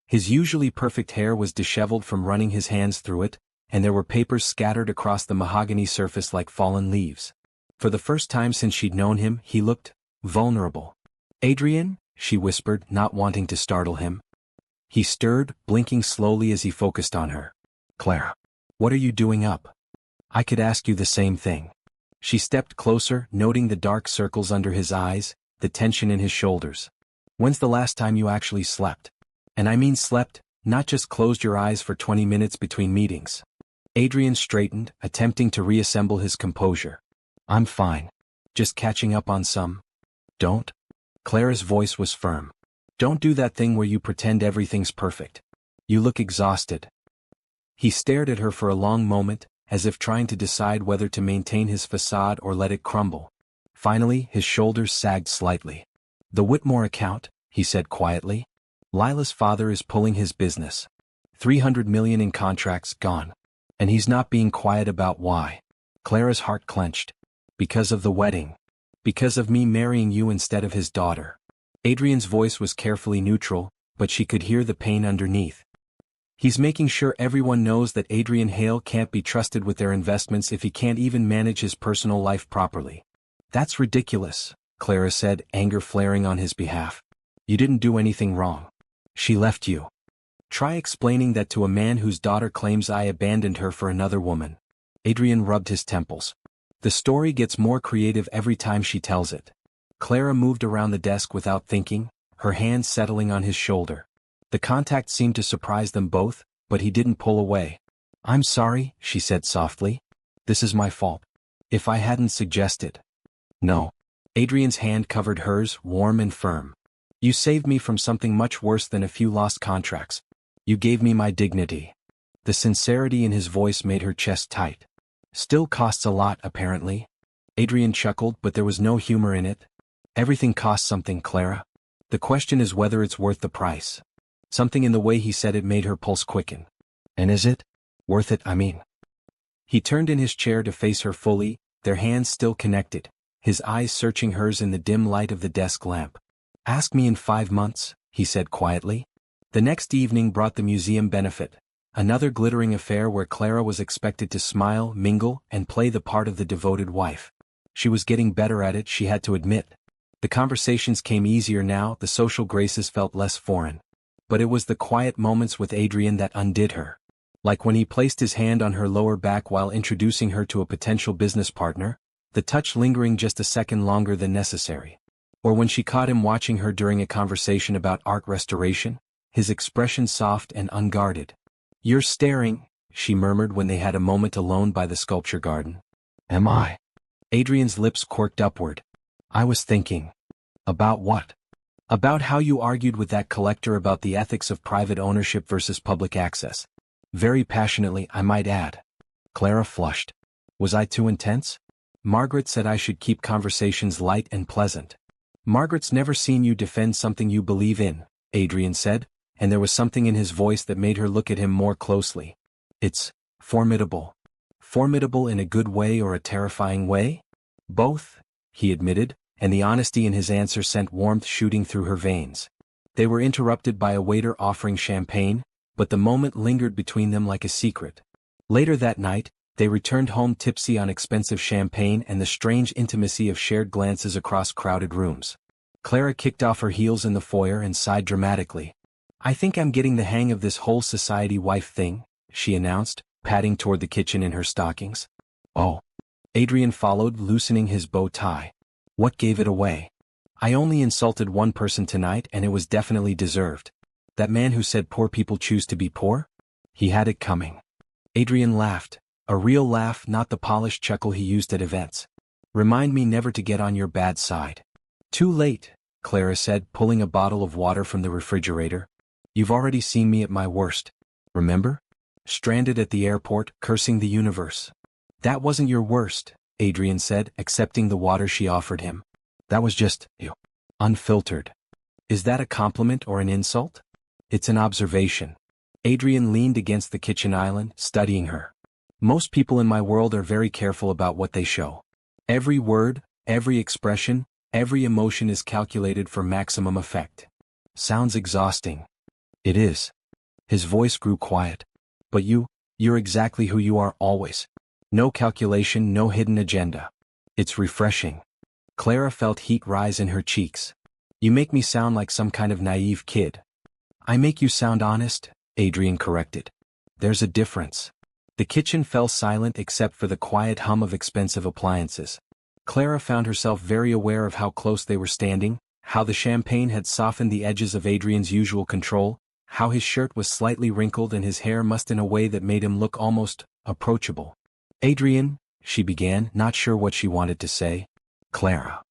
His usually perfect hair was disheveled from running his hands through it, and there were papers scattered across the mahogany surface like fallen leaves. For the first time since she'd known him, he looked vulnerable. "Adrian?" she whispered, not wanting to startle him. He stirred, blinking slowly as he focused on her. "Clara, what are you doing up?" "I could ask you the same thing." She stepped closer, noting the dark circles under his eyes, the tension in his shoulders. "When's the last time you actually slept? And I mean slept, not just closed your eyes for 20 minutes between meetings." Adrian straightened, attempting to reassemble his composure. I'm fine. Just catching up on some. Don't. Clara's voice was firm. Don't do that thing where you pretend everything's perfect. You look exhausted. He stared at her for a long moment, as if trying to decide whether to maintain his facade or let it crumble. Finally, his shoulders sagged slightly. The Whitmore account, he said quietly. Lila's father is pulling his business. 300 million in contracts gone. And he's not being quiet about why. Clara's heart clenched. Because of the wedding. Because of me marrying you instead of his daughter. Adrian's voice was carefully neutral, but she could hear the pain underneath. He's making sure everyone knows that Adrian Hale can't be trusted with their investments if he can't even manage his personal life properly. That's ridiculous, Clara said, anger flaring on his behalf. You didn't do anything wrong. She left you. Try explaining that to a man whose daughter claims I abandoned her for another woman. Adrian rubbed his temples. The story gets more creative every time she tells it. Clara moved around the desk without thinking, her hand settling on his shoulder. The contact seemed to surprise them both, but he didn't pull away. I'm sorry, she said softly. This is my fault. If I hadn't suggested. No. Adrian's hand covered hers, warm and firm. You saved me from something much worse than a few lost contracts. You gave me my dignity. The sincerity in his voice made her chest tight. Still costs a lot, apparently. Adrian chuckled, but there was no humor in it. Everything costs something, Clara. The question is whether it's worth the price. Something in the way he said it made her pulse quicken. And is it? Worth it, I mean. He turned in his chair to face her fully, their hands still connected, his eyes searching hers in the dim light of the desk lamp. Ask me in 5 months, he said quietly. The next evening brought the museum benefit, another glittering affair where Clara was expected to smile, mingle, and play the part of the devoted wife. She was getting better at it, she had to admit. The conversations came easier now, the social graces felt less foreign. But it was the quiet moments with Adrian that undid her. Like when he placed his hand on her lower back while introducing her to a potential business partner, the touch lingering just a second longer than necessary. Or when she caught him watching her during a conversation about art restoration, his expression soft and unguarded. You're staring, she murmured when they had a moment alone by the sculpture garden. Am I? Adrian's lips quirked upward. I was thinking. About what? About how you argued with that collector about the ethics of private ownership versus public access. Very passionately, I might add. Clara flushed. Was I too intense? Margaret said I should keep conversations light and pleasant. Margaret's never seen you defend something you believe in, Adrian said, and there was something in his voice that made her look at him more closely. It's formidable. Formidable in a good way or a terrifying way? Both, he admitted, and the honesty in his answer sent warmth shooting through her veins. They were interrupted by a waiter offering champagne, but the moment lingered between them like a secret. Later that night, they returned home tipsy on expensive champagne and the strange intimacy of shared glances across crowded rooms. Clara kicked off her heels in the foyer and sighed dramatically. I think I'm getting the hang of this whole society wife thing, she announced, patting toward the kitchen in her stockings. Oh. Adrian followed, loosening his bow tie. What gave it away? I only insulted one person tonight and it was definitely deserved. That man who said poor people choose to be poor? He had it coming. Adrian laughed, a real laugh, not the polished chuckle he used at events. Remind me never to get on your bad side. Too late, Clara said, pulling a bottle of water from the refrigerator. You've already seen me at my worst. Remember? Stranded at the airport, cursing the universe. That wasn't your worst, Adrian said, accepting the water she offered him. That was just, you. Unfiltered. Is that a compliment or an insult? It's an observation. Adrian leaned against the kitchen island, studying her. Most people in my world are very careful about what they show. Every word, every expression, every emotion is calculated for maximum effect. Sounds exhausting. It is. His voice grew quiet. But you're exactly who you are always. No calculation, no hidden agenda. It's refreshing. Clara felt heat rise in her cheeks. You make me sound like some kind of naive kid. I make you sound honest, Adrian corrected. There's a difference. The kitchen fell silent except for the quiet hum of expensive appliances. Clara found herself very aware of how close they were standing, how the champagne had softened the edges of Adrian's usual control, how his shirt was slightly wrinkled and his hair mussed in a way that made him look almost approachable. "Adrian," she began, not sure what she wanted to say. "Clara."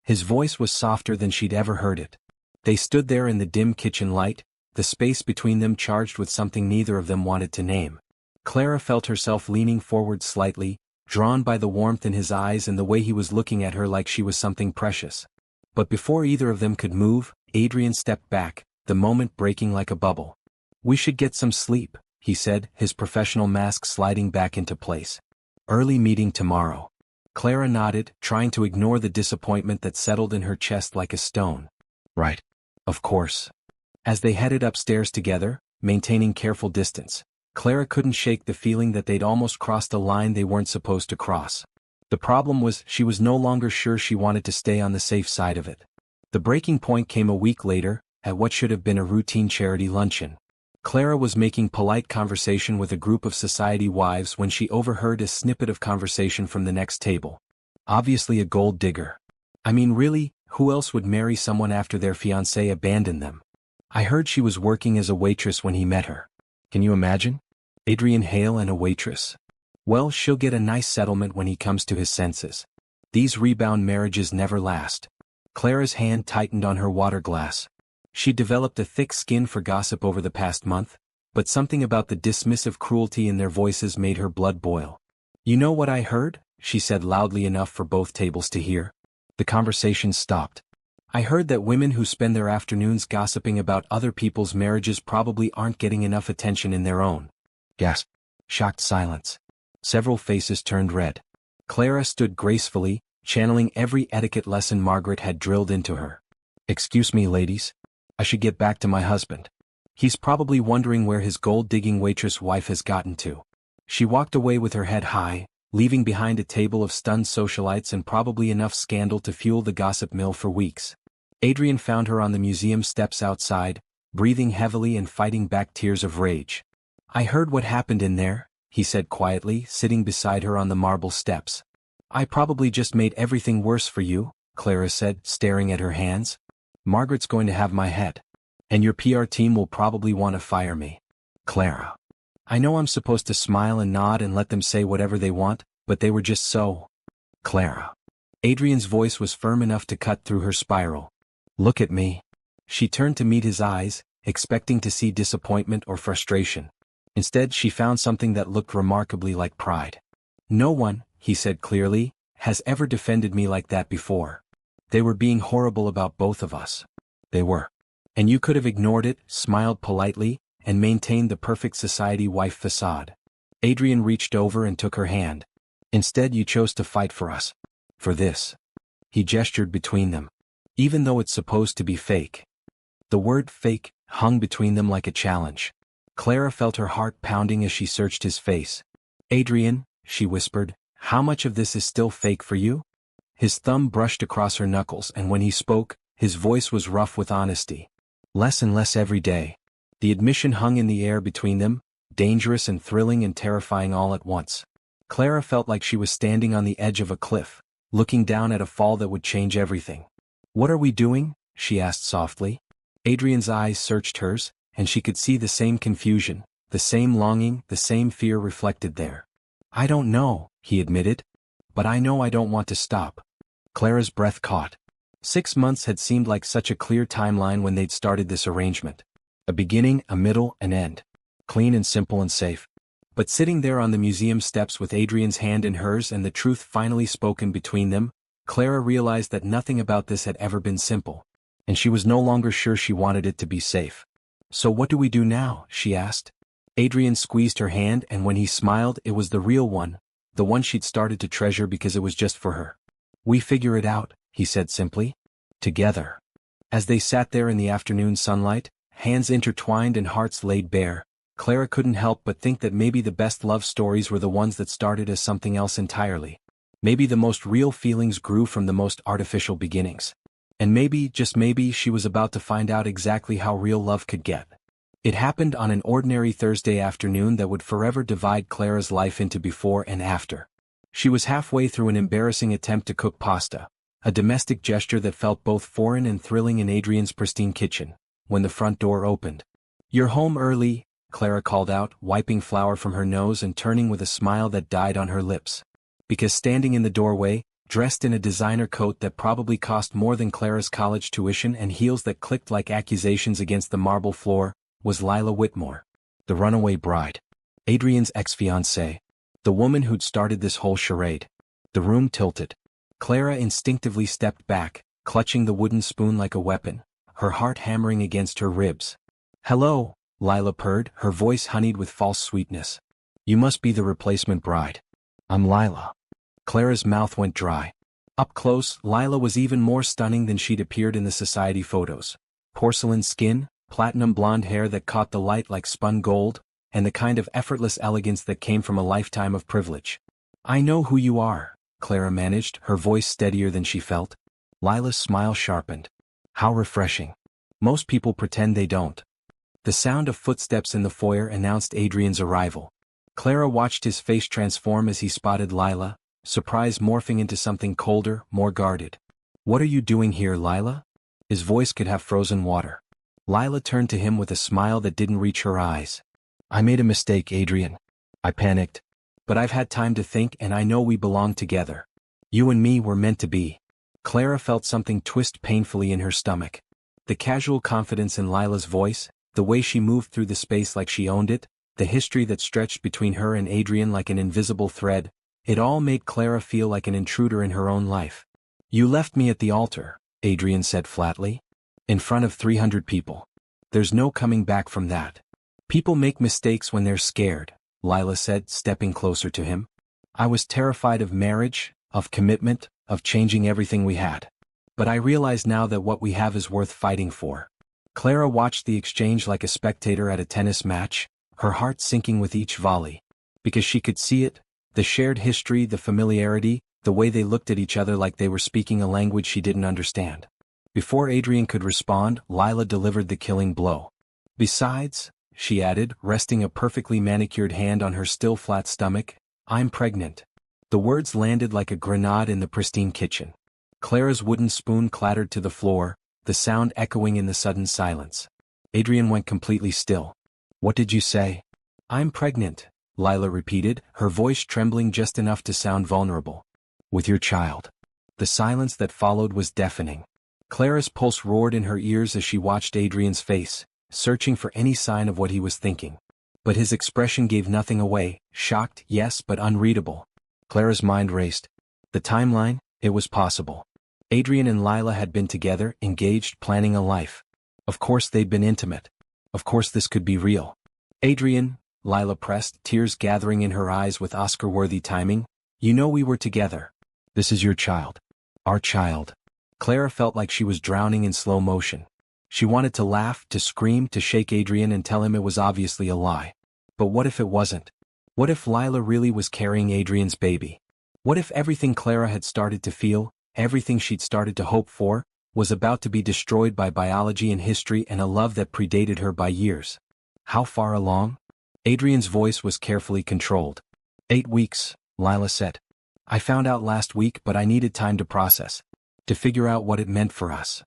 His voice was softer than she'd ever heard it. They stood there in the dim kitchen light, the space between them charged with something neither of them wanted to name. Clara felt herself leaning forward slightly, drawn by the warmth in his eyes and the way he was looking at her like she was something precious. But before either of them could move, Adrian stepped back, the moment breaking like a bubble. "We should get some sleep," he said, his professional mask sliding back into place. "Early meeting tomorrow." Clara nodded, trying to ignore the disappointment that settled in her chest like a stone. "Right. Of course." As they headed upstairs together, maintaining careful distance, Clara couldn't shake the feeling that they'd almost crossed a line they weren't supposed to cross. The problem was she was no longer sure she wanted to stay on the safe side of it. The breaking point came a week later, at what should have been a routine charity luncheon. Clara was making polite conversation with a group of society wives when she overheard a snippet of conversation from the next table. "Obviously a gold digger. I mean really, who else would marry someone after their fiancé abandoned them? I heard she was working as a waitress when he met her. Can you imagine? Adrian Hale and a waitress? Well, she'll get a nice settlement when he comes to his senses. These rebound marriages never last." Clara's hand tightened on her water glass. She developed a thick skin for gossip over the past month, but something about the dismissive cruelty in their voices made her blood boil. "You know what I heard?" she said loudly enough for both tables to hear. The conversation stopped. "I heard that women who spend their afternoons gossiping about other people's marriages probably aren't getting enough attention in their own." Gasp. Shocked silence. Several faces turned red. Clara stood gracefully, channeling every etiquette lesson Margaret had drilled into her. "Excuse me, ladies. I should get back to my husband. He's probably wondering where his gold-digging waitress wife has gotten to." She walked away with her head high, leaving behind a table of stunned socialites and probably enough scandal to fuel the gossip mill for weeks. Adrian found her on the museum steps outside, breathing heavily and fighting back tears of rage. "I heard what happened in there," he said quietly, sitting beside her on the marble steps. "I probably just made everything worse for you," Clara said, staring at her hands. "Margaret's going to have my head. And your PR team will probably want to fire me." "Clara. I know I'm supposed to smile and nod and let them say whatever they want, but they were just so." "Clara." Adrian's voice was firm enough to cut through her spiral. "Look at me." She turned to meet his eyes, expecting to see disappointment or frustration. Instead, she found something that looked remarkably like pride. "No one," he said clearly, "has ever defended me like that before. They were being horrible about both of us. They were. And you could have ignored it, smiled politely, and maintained the perfect society wife facade. Adrian reached over and took her hand. Instead, you chose to fight for us. For this." He gestured between them. "Even though it's supposed to be fake." The word fake hung between them like a challenge. Clara felt her heart pounding as she searched his face. "Adrian," she whispered, "how much of this is still fake for you?" His thumb brushed across her knuckles, and when he spoke, his voice was rough with honesty. "Less and less every day." The admission hung in the air between them, dangerous and thrilling and terrifying all at once. Clara felt like she was standing on the edge of a cliff, looking down at a fall that would change everything. "What are we doing?" she asked softly. Adrian's eyes searched hers, and she could see the same confusion, the same longing, the same fear reflected there. "I don't know," he admitted. "But I know I don't want to stop." Clara's breath caught. 6 months had seemed like such a clear timeline when they'd started this arrangement. A beginning, a middle, an end. Clean and simple and safe. But sitting there on the museum steps with Adrian's hand in hers and the truth finally spoken between them, Clara realized that nothing about this had ever been simple. And she was no longer sure she wanted it to be safe. "So what do we do now?" she asked. Adrian squeezed her hand, and when he smiled, it was the real one, the one she'd started to treasure because it was just for her. "We figure it out," he said simply. "Together." As they sat there in the afternoon sunlight, hands intertwined and hearts laid bare, Clara couldn't help but think that maybe the best love stories were the ones that started as something else entirely. Maybe the most real feelings grew from the most artificial beginnings. And maybe, just maybe, she was about to find out exactly how real love could get. It happened on an ordinary Thursday afternoon that would forever divide Clara's life into before and after. She was halfway through an embarrassing attempt to cook pasta, a domestic gesture that felt both foreign and thrilling in Adrian's pristine kitchen, when the front door opened. "You're home early," Clara called out, wiping flour from her nose and turning with a smile that died on her lips. Because standing in the doorway, dressed in a designer coat that probably cost more than Clara's college tuition and heels that clicked like accusations against the marble floor, was Lila Whitmore, the runaway bride. Adrian's ex-fiancée. The woman who'd started this whole charade. The room tilted. Clara instinctively stepped back, clutching the wooden spoon like a weapon, her heart hammering against her ribs. "Hello," Lila purred, her voice honeyed with false sweetness. "You must be the replacement bride." "I'm Lila." Clara's mouth went dry. Up close, Lila was even more stunning than she'd appeared in the society photos. Porcelain skin, platinum blonde hair that caught the light like spun gold, and the kind of effortless elegance that came from a lifetime of privilege. "I know who you are," Clara managed, her voice steadier than she felt. Lila's smile sharpened. "How refreshing. Most people pretend they don't." The sound of footsteps in the foyer announced Adrian's arrival. Clara watched his face transform as he spotted Lila, surprise morphing into something colder, more guarded. "What are you doing here, Lila?" His voice could have frozen water. Lila turned to him with a smile that didn't reach her eyes. "I made a mistake, Adrian. I panicked. But I've had time to think and I know we belong together. You and me were meant to be." Clara felt something twist painfully in her stomach. The casual confidence in Lila's voice, the way she moved through the space like she owned it, the history that stretched between her and Adrian like an invisible thread, it all made Clara feel like an intruder in her own life. "You left me at the altar," Adrian said flatly. "In front of 300 people. There's no coming back from that." "People make mistakes when they're scared," Lila said, stepping closer to him. "I was terrified of marriage, of commitment, of changing everything we had. But I realize now that what we have is worth fighting for." Clara watched the exchange like a spectator at a tennis match, her heart sinking with each volley. Because she could see it, the shared history, the familiarity, the way they looked at each other like they were speaking a language she didn't understand. Before Adrian could respond, Lila delivered the killing blow. "Besides," she added, resting a perfectly manicured hand on her still flat stomach, "I'm pregnant." The words landed like a grenade in the pristine kitchen. Clara's wooden spoon clattered to the floor, the sound echoing in the sudden silence. Adrian went completely still. "What did you say?" "I'm pregnant," Lila repeated, her voice trembling just enough to sound vulnerable. "With your child." The silence that followed was deafening. Clara's pulse roared in her ears as she watched Adrian's face, searching for any sign of what he was thinking. But his expression gave nothing away, shocked, yes, but unreadable. Clara's mind raced. The timeline, it was possible. Adrian and Lila had been together, engaged, planning a life. Of course they'd been intimate. Of course this could be real. "Adrian," Lila pressed, tears gathering in her eyes with Oscar-worthy timing, "you know we were together. This is your child. Our child." Clara felt like she was drowning in slow motion. She wanted to laugh, to scream, to shake Adrian and tell him it was obviously a lie. But what if it wasn't? What if Lila really was carrying Adrian's baby? What if everything Clara had started to feel, everything she'd started to hope for, was about to be destroyed by biology and history and a love that predated her by years? "How far along?" Adrian's voice was carefully controlled. 8 weeks, Lila said. "I found out last week but I needed time to process. To figure out what it meant for us."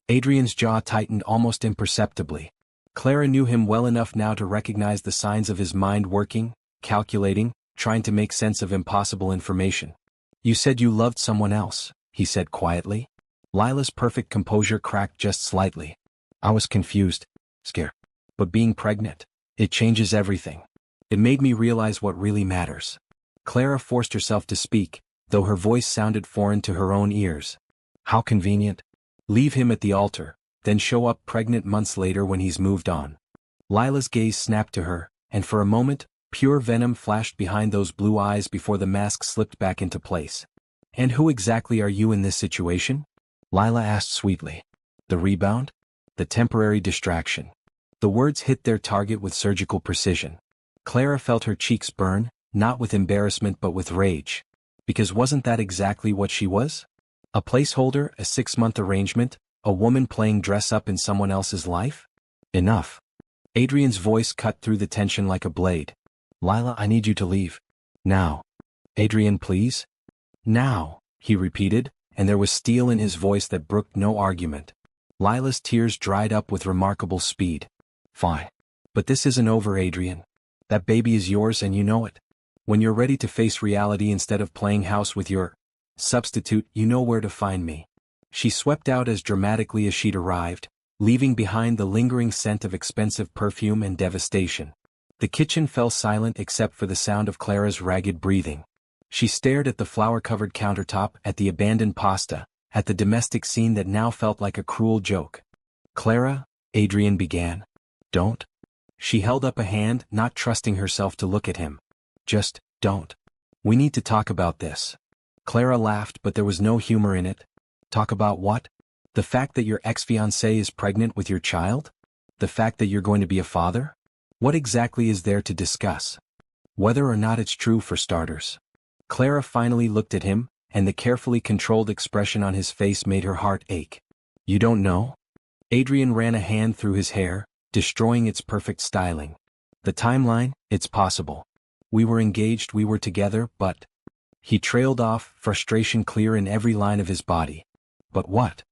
Adrian's jaw tightened almost imperceptibly. Clara knew him well enough now to recognize the signs of his mind working, calculating, trying to make sense of impossible information. "You said you loved someone else," he said quietly. Lila's perfect composure cracked just slightly. "I was confused, scared. But being pregnant, it changes everything. It made me realize what really matters." Clara forced herself to speak, though her voice sounded foreign to her own ears. "How convenient. Leave him at the altar, then show up pregnant months later when he's moved on." Lila's gaze snapped to her, and for a moment, pure venom flashed behind those blue eyes before the mask slipped back into place. "And who exactly are you in this situation?" Lila asked sweetly. "The rebound? The temporary distraction." The words hit their target with surgical precision. Clara felt her cheeks burn, not with embarrassment but with rage. Because wasn't that exactly what she was? A placeholder, a 6-month arrangement, a woman playing dress-up in someone else's life? Enough. Adrian's voice cut through the tension like a blade. "Lila, I need you to leave. Now." "Adrian, please?" "Now," he repeated, and there was steel in his voice that brooked no argument. Lila's tears dried up with remarkable speed. "Fine. But this isn't over, Adrian. That baby is yours and you know it. When you're ready to face reality instead of playing house with your substitute, you know where to find me. She swept out as dramatically as she'd arrived, leaving behind the lingering scent of expensive perfume and devastation. The kitchen fell silent except for the sound of Clara's ragged breathing. She stared at the flour-covered countertop, at the abandoned pasta, at the domestic scene that now felt like a cruel joke. "Clara," Adrian began. "Don't." She held up a hand, not trusting herself to look at him. "Just, don't. We need to talk about this." Clara laughed, but there was no humor in it. "Talk about what? The fact that your ex-fiancée is pregnant with your child? The fact that you're going to be a father? What exactly is there to discuss? Whether or not it's true, for starters." Clara finally looked at him, and the carefully controlled expression on his face made her heart ache. "You don't know?" Adrian ran a hand through his hair, destroying its perfect styling. "The timeline? It's possible. We were engaged, we were together, but..." He trailed off, frustration clear in every line of his body. "But what?"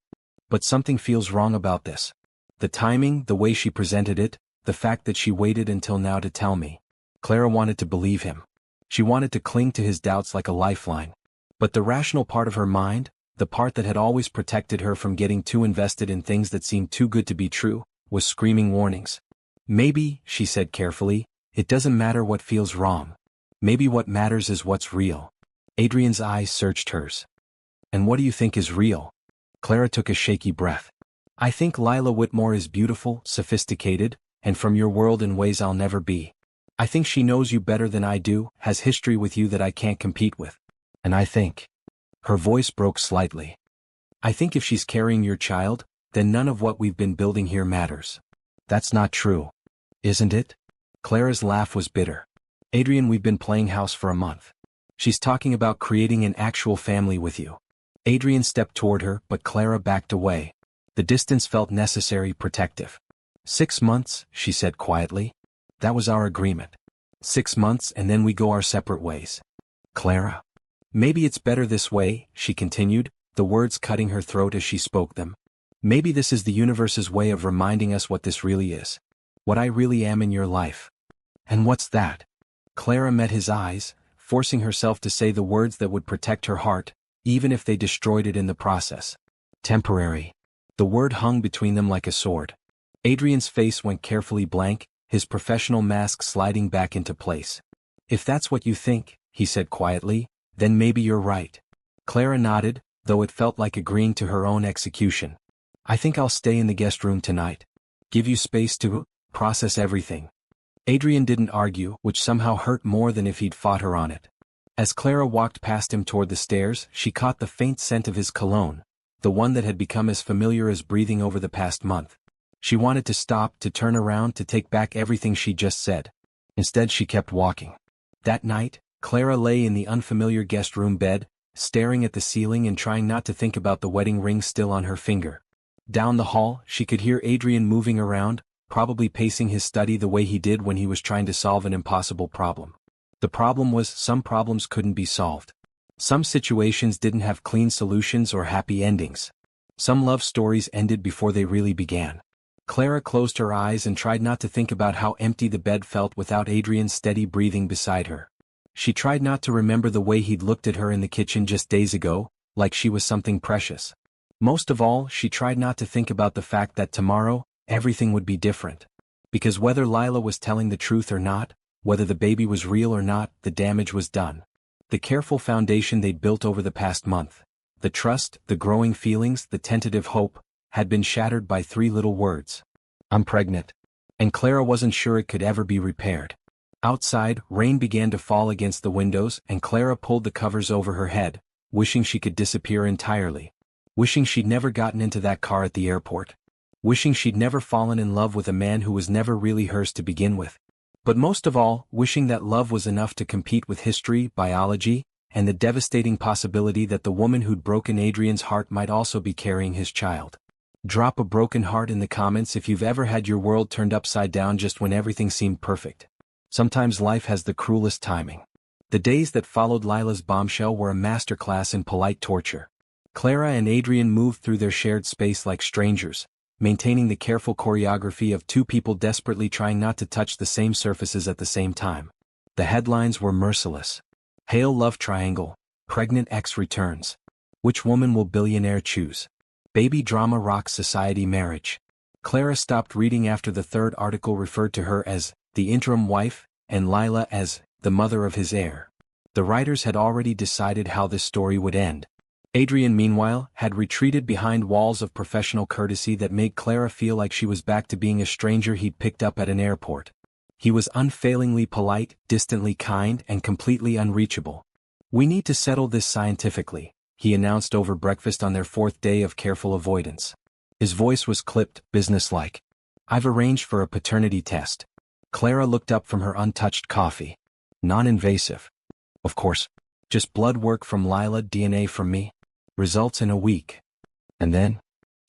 "But something feels wrong about this. The timing, the way she presented it, the fact that she waited until now to tell me." Clara wanted to believe him. She wanted to cling to his doubts like a lifeline. But the rational part of her mind, the part that had always protected her from getting too invested in things that seemed too good to be true, was screaming warnings. "Maybe," she said carefully, "it doesn't matter what feels wrong. Maybe what matters is what's real." Adrian's eyes searched hers. "And what do you think is real?" Clara took a shaky breath. "I think Lila Whitmore is beautiful, sophisticated, and from your world in ways I'll never be. I think she knows you better than I do, has history with you that I can't compete with. And I think..." Her voice broke slightly. "I think if she's carrying your child, then none of what we've been building here matters." "That's not true. Isn't it?" Clara's laugh was bitter. "Adrian, we've been playing house for a month. She's talking about creating an actual family with you." Adrian stepped toward her, but Clara backed away. The distance felt necessary, protective. 6 months, she said quietly. "That was our agreement. 6 months and then we go our separate ways." "Clara." "Maybe it's better this way," she continued, the words cutting her throat as she spoke them. "Maybe this is the universe's way of reminding us what this really is. What I really am in your life." "And what's that?" Clara met his eyes, forcing herself to say the words that would protect her heart, even if they destroyed it in the process. "Temporary." The word hung between them like a sword. Adrian's face went carefully blank, his professional mask sliding back into place. "If that's what you think," he said quietly, "then maybe you're right." Clara nodded, though it felt like agreeing to her own execution. "I think I'll stay in the guest room tonight. Give you space to process everything." Adrian didn't argue, which somehow hurt more than if he'd fought her on it. As Clara walked past him toward the stairs, she caught the faint scent of his cologne, the one that had become as familiar as breathing over the past month. She wanted to stop, to turn around, to take back everything she just said. Instead she kept walking. That night, Clara lay in the unfamiliar guest room bed, staring at the ceiling and trying not to think about the wedding ring still on her finger. Down the hall, she could hear Adrian moving around, probably pacing his study the way he did when he was trying to solve an impossible problem. The problem was, some problems couldn't be solved. Some situations didn't have clean solutions or happy endings. Some love stories ended before they really began. Clara closed her eyes and tried not to think about how empty the bed felt without Adrian's steady breathing beside her. She tried not to remember the way he'd looked at her in the kitchen just days ago, like she was something precious. Most of all, she tried not to think about the fact that tomorrow, everything would be different. Because whether Lila was telling the truth or not, whether the baby was real or not, the damage was done. The careful foundation they'd built over the past month, the trust, the growing feelings, the tentative hope, had been shattered by 3 little words. "I'm pregnant." And Clara wasn't sure it could ever be repaired. Outside, rain began to fall against the windows, and Clara pulled the covers over her head, wishing she could disappear entirely. Wishing she'd never gotten into that car at the airport. Wishing she'd never fallen in love with a man who was never really hers to begin with. But most of all, wishing that love was enough to compete with history, biology, and the devastating possibility that the woman who'd broken Adrian's heart might also be carrying his child. Drop a broken heart in the comments if you've ever had your world turned upside down just when everything seemed perfect. Sometimes life has the cruelest timing. The days that followed Lila's bombshell were a masterclass in polite torture. Clara and Adrian moved through their shared space like strangers, maintaining the careful choreography of two people desperately trying not to touch the same surfaces at the same time. The headlines were merciless. Hail love triangle. Pregnant ex returns. Which woman will billionaire choose? Baby drama rocks society marriage. Clara stopped reading after the third article referred to her as the interim wife and Lila as the mother of his heir. The writers had already decided how this story would end. Adrian, meanwhile, had retreated behind walls of professional courtesy that made Clara feel like she was back to being a stranger he'd picked up at an airport. He was unfailingly polite, distantly kind, and completely unreachable. "We need to settle this scientifically," he announced over breakfast on their fourth day of careful avoidance. His voice was clipped, businesslike. "I've arranged for a paternity test." Clara looked up from her untouched coffee. "Non-invasive. Of course. Just blood work from Lila, DNA from me. Results in a week. And then?"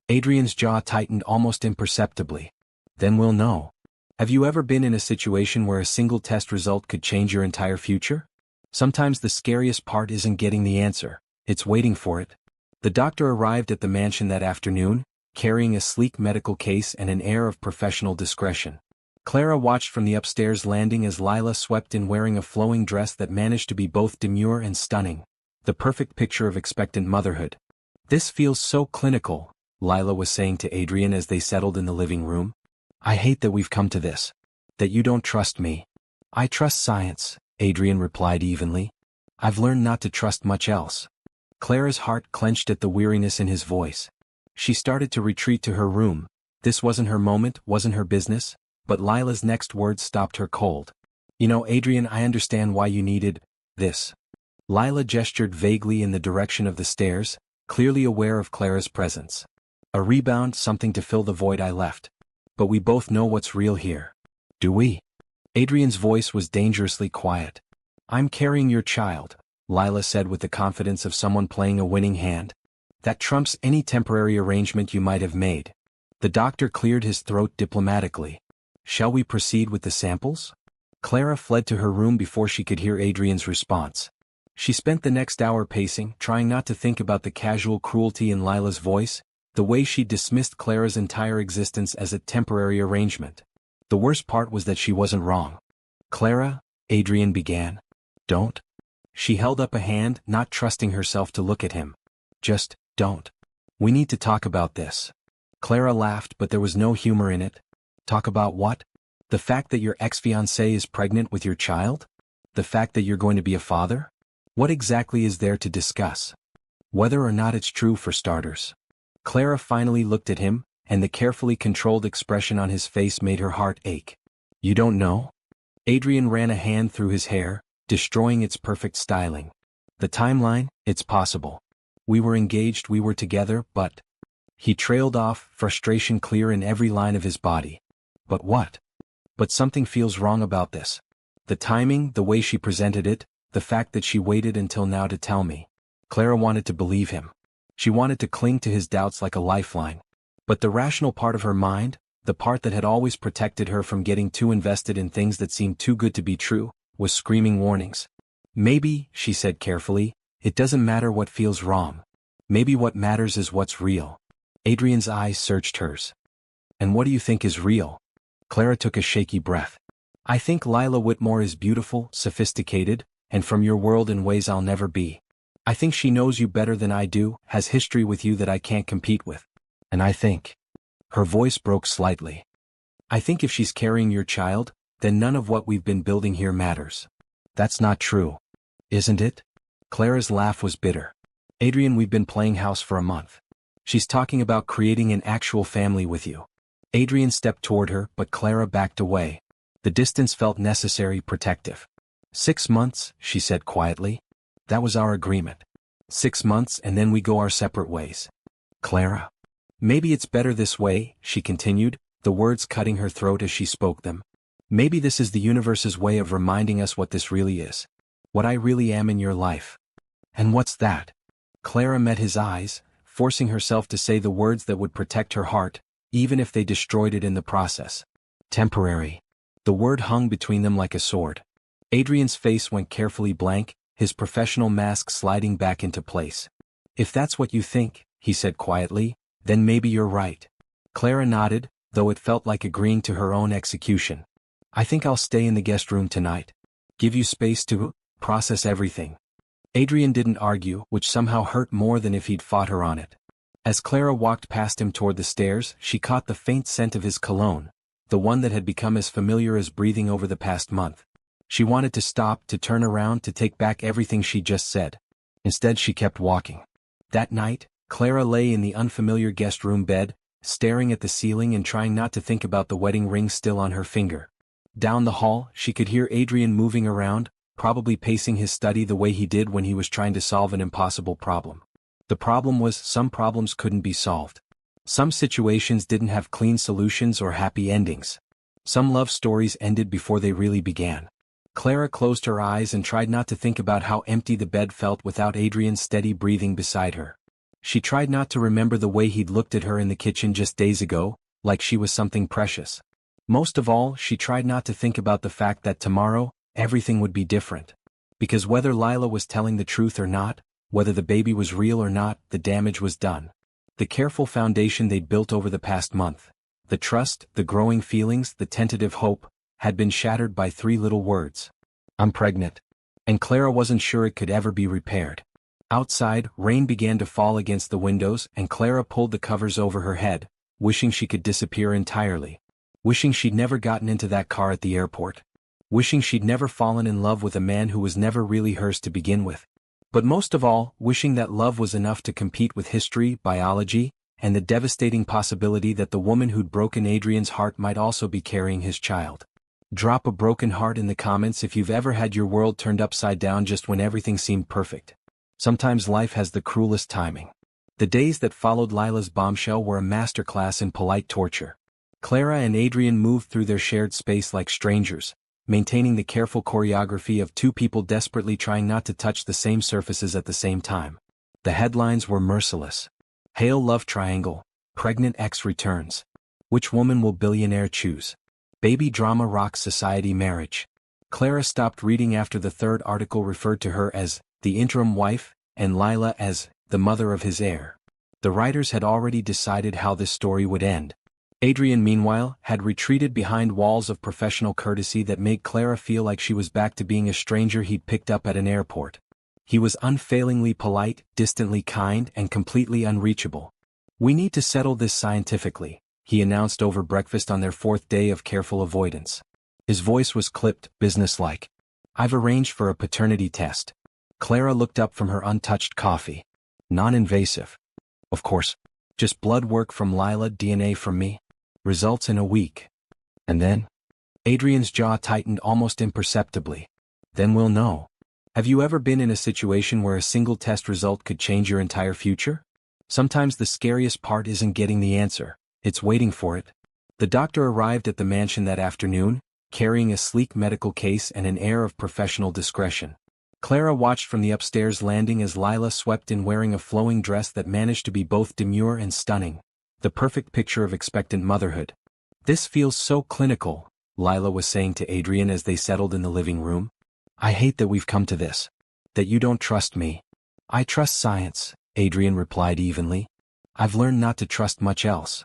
Adrian's jaw tightened almost imperceptibly. "Then we'll know." Have you ever been in a situation where a single test result could change your entire future? Sometimes the scariest part isn't getting the answer, it's waiting for it. The doctor arrived at the mansion that afternoon, carrying a sleek medical case and an air of professional discretion. Clara watched from the upstairs landing as Lila swept in wearing a flowing dress that managed to be both demure and stunning, the perfect picture of expectant motherhood. "This feels so clinical," Lila was saying to Adrian as they settled in the living room. "I hate that we've come to this. That you don't trust me." "I trust science," Adrian replied evenly. "I've learned not to trust much else." Clara's heart clenched at the weariness in his voice. She started to retreat to her room. This wasn't her moment, wasn't her business, but Lila's next words stopped her cold. "You know, Adrian, I understand why you needed this." Lila gestured vaguely in the direction of the stairs, clearly aware of Clara's presence. "A rebound, something to fill the void I left. But we both know what's real here. Do we?" Adrian's voice was dangerously quiet. "I'm carrying your child," Lila said with the confidence of someone playing a winning hand. "That trumps any temporary arrangement you might have made." The doctor cleared his throat diplomatically. "Shall we proceed with the samples?" Clara fled to her room before she could hear Adrian's response. She spent the next hour pacing, trying not to think about the casual cruelty in Lila's voice, the way she dismissed Clara's entire existence as a temporary arrangement. The worst part was that she wasn't wrong. "Clara," Adrian began. "Don't." She held up a hand, not trusting herself to look at him. "Just, don't. We need to talk about this." Clara laughed, but there was no humor in it. "Talk about what?" "The fact that your ex-fiancée is pregnant with your child? The fact that you're going to be a father? What exactly is there to discuss? Whether or not it's true, for starters." Clara finally looked at him, and the carefully controlled expression on his face made her heart ache. "You don't know?" Adrian ran a hand through his hair, destroying its perfect styling. "The timeline, it's possible. We were engaged, we were together, but..." He trailed off, frustration clear in every line of his body. "But what?" "But something feels wrong about this. The timing, the way she presented it, the fact that she waited until now to tell me." Clara wanted to believe him. She wanted to cling to his doubts like a lifeline. But the rational part of her mind, the part that had always protected her from getting too invested in things that seemed too good to be true, was screaming warnings. "Maybe," she said carefully, "it doesn't matter what feels wrong. Maybe what matters is what's real." Adrian's eyes searched hers. "And what do you think is real?" Clara took a shaky breath. "I think Lila Whitmore is beautiful, sophisticated, and from your world in ways I'll never be. I think she knows you better than I do, has history with you that I can't compete with. And I think..." Her voice broke slightly. "I think if she's carrying your child, then none of what we've been building here matters." "That's not true. Isn't it?" Clara's laugh was bitter. "Adrian, we've been playing house for a month. She's talking about creating an actual family with you." Adrian stepped toward her, but Clara backed away. The distance felt necessary, protective. 6 months, she said quietly. "That was our agreement. 6 months and then we go our separate ways." "Clara. Maybe it's better this way," she continued, the words cutting her throat as she spoke them. "Maybe this is the universe's way of reminding us what this really is. What I really am in your life." "And what's that?" Clara met his eyes, forcing herself to say the words that would protect her heart, even if they destroyed it in the process. "Temporary." The word hung between them like a sword. Adrian's face went carefully blank, his professional mask sliding back into place. "If that's what you think," he said quietly, "then maybe you're right." Clara nodded, though it felt like agreeing to her own execution. I think I'll stay in the guest room tonight. Give you space to process everything. Adrian didn't argue, which somehow hurt more than if he'd fought her on it. As Clara walked past him toward the stairs, she caught the faint scent of his cologne, the one that had become as familiar as breathing over the past month. She wanted to stop, to turn around, to take back everything she'd just said. Instead she kept walking. That night, Clara lay in the unfamiliar guest room bed, staring at the ceiling and trying not to think about the wedding ring still on her finger. Down the hall, she could hear Adrian moving around, probably pacing his study the way he did when he was trying to solve an impossible problem. The problem was, some problems couldn't be solved. Some situations didn't have clean solutions or happy endings. Some love stories ended before they really began. Clara closed her eyes and tried not to think about how empty the bed felt without Adrian's steady breathing beside her. She tried not to remember the way he'd looked at her in the kitchen just days ago, like she was something precious. Most of all, she tried not to think about the fact that tomorrow, everything would be different. Because whether Lila was telling the truth or not, whether the baby was real or not, the damage was done. The careful foundation they'd built over the past month, the trust, the growing feelings, the tentative hope, had been shattered by 3 little words. I'm pregnant. And Clara wasn't sure it could ever be repaired. Outside, rain began to fall against the windows, and Clara pulled the covers over her head, wishing she could disappear entirely. Wishing she'd never gotten into that car at the airport. Wishing she'd never fallen in love with a man who was never really hers to begin with. But most of all, wishing that love was enough to compete with history, biology, and the devastating possibility that the woman who'd broken Adrian's heart might also be carrying his child. Drop a broken heart in the comments if you've ever had your world turned upside down just when everything seemed perfect. Sometimes life has the cruelest timing. The days that followed Lila's bombshell were a masterclass in polite torture. Clara and Adrian moved through their shared space like strangers, maintaining the careful choreography of 2 people desperately trying not to touch the same surfaces at the same time. The headlines were merciless. Hail love triangle, pregnant ex returns. Which woman will billionaire choose? Baby drama rocks society marriage. Clara stopped reading after the 3rd article referred to her as the interim wife, and Lila as the mother of his heir. The writers had already decided how this story would end. Adrian, meanwhile, had retreated behind walls of professional courtesy that made Clara feel like she was back to being a stranger he'd picked up at an airport. He was unfailingly polite, distantly kind, and completely unreachable. We need to settle this scientifically, he announced over breakfast on their 4th day of careful avoidance. His voice was clipped, businesslike. I've arranged for a paternity test. Clara looked up from her untouched coffee. Non-invasive. Of course. Just blood work from Lila, DNA from me. Results in a week. And then? Adrian's jaw tightened almost imperceptibly. Then we'll know. Have you ever been in a situation where a single test result could change your entire future? Sometimes the scariest part isn't getting the answer, it's waiting for it. The doctor arrived at the mansion that afternoon, carrying a sleek medical case and an air of professional discretion. Clara watched from the upstairs landing as Lila swept in wearing a flowing dress that managed to be both demure and stunning. The perfect picture of expectant motherhood. This feels so clinical, Lila was saying to Adrian as they settled in the living room. I hate that we've come to this. That you don't trust me. I trust science, Adrian replied evenly. I've learned not to trust much else.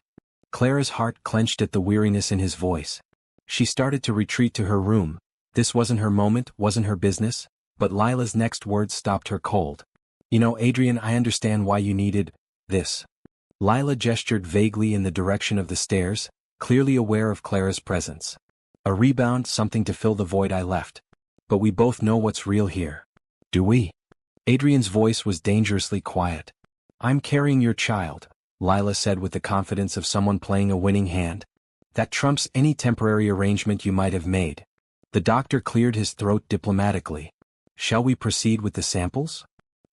Clara's heart clenched at the weariness in his voice. She started to retreat to her room. This wasn't her moment, wasn't her business, but Lila's next words stopped her cold. You know, Adrian, I understand why you needed this. Lila gestured vaguely in the direction of the stairs, clearly aware of Clara's presence. A rebound, something to fill the void I left. But we both know what's real here. Do we? Adrian's voice was dangerously quiet. I'm carrying your child, Lila said with the confidence of someone playing a winning hand. That trumps any temporary arrangement you might have made. The doctor cleared his throat diplomatically. Shall we proceed with the samples?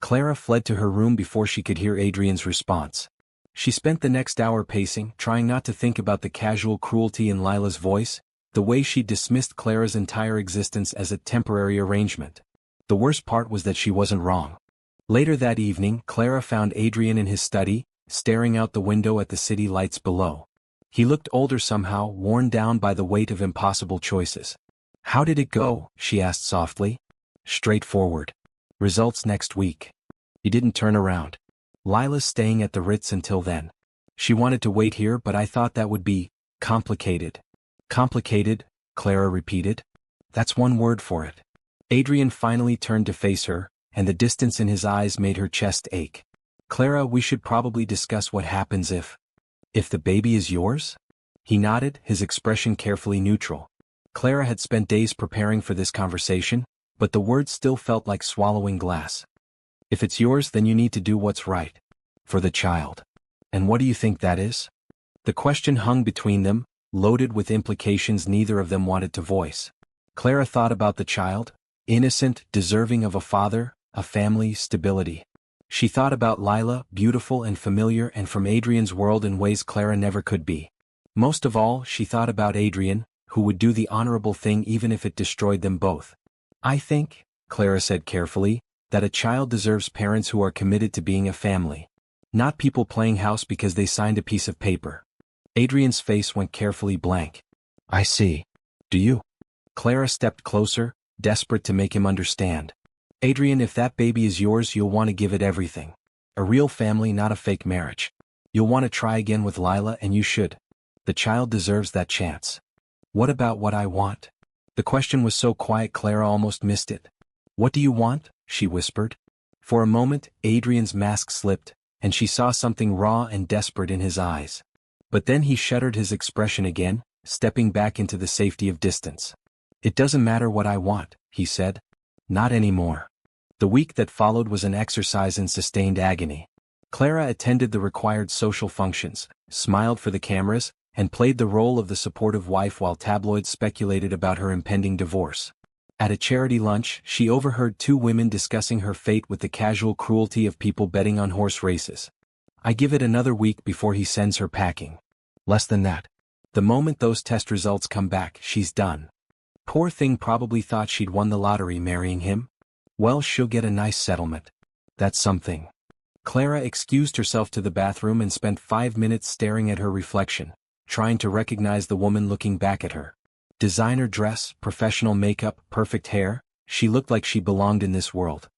Clara fled to her room before she could hear Adrian's response. She spent the next hour pacing, trying not to think about the casual cruelty in Lila's voice, the way she dismissed Clara's entire existence as a temporary arrangement. The worst part was that she wasn't wrong. Later that evening, Clara found Adrian in his study, staring out the window at the city lights below. He looked older somehow, worn down by the weight of impossible choices. How did it go? She asked softly. Straightforward. Results next week. He didn't turn around. Lila's staying at the Ritz until then. She wanted to wait here, but I thought that would be complicated. Complicated, Clara repeated. That's one word for it. Adrian finally turned to face her, and the distance in his eyes made her chest ache. Clara, we should probably discuss what happens if the baby is yours? He nodded, his expression carefully neutral. Clara had spent days preparing for this conversation, but the words still felt like swallowing glass. If it's yours, then you need to do what's right. For the child. And what do you think that is? The question hung between them, loaded with implications neither of them wanted to voice. Clara thought about the child, innocent, deserving of a father, a family, stability. She thought about Lila, beautiful and familiar and from Adrian's world in ways Clara never could be. Most of all, she thought about Adrian, who would do the honorable thing even if it destroyed them both. I think, Clara said carefully, that a child deserves parents who are committed to being a family. Not people playing house because they signed a piece of paper. Adrian's face went carefully blank. I see. Do you? Clara stepped closer, desperate to make him understand. Adrian, if that baby is yours, you'll want to give it everything. A real family, not a fake marriage. You'll want to try again with Lila, and you should. The child deserves that chance. What about what I want? The question was so quiet Clara almost missed it. What do you want? She whispered. For a moment, Adrian's mask slipped, and she saw something raw and desperate in his eyes. But then he shuttered his expression again, stepping back into the safety of distance. It doesn't matter what I want, he said. Not anymore. The week that followed was an exercise in sustained agony. Clara attended the required social functions, smiled for the cameras, and played the role of the supportive wife while tabloids speculated about her impending divorce. At a charity lunch, she overheard two women discussing her fate with the casual cruelty of people betting on horse races. I give it another week before he sends her packing. Less than that. The moment those test results come back, she's done. Poor thing probably thought she'd won the lottery marrying him. Well, she'll get a nice settlement. That's something. Clara excused herself to the bathroom and spent 5 minutes staring at her reflection, trying to recognize the woman looking back at her. Designer dress, professional makeup, perfect hair, she looked like she belonged in this world.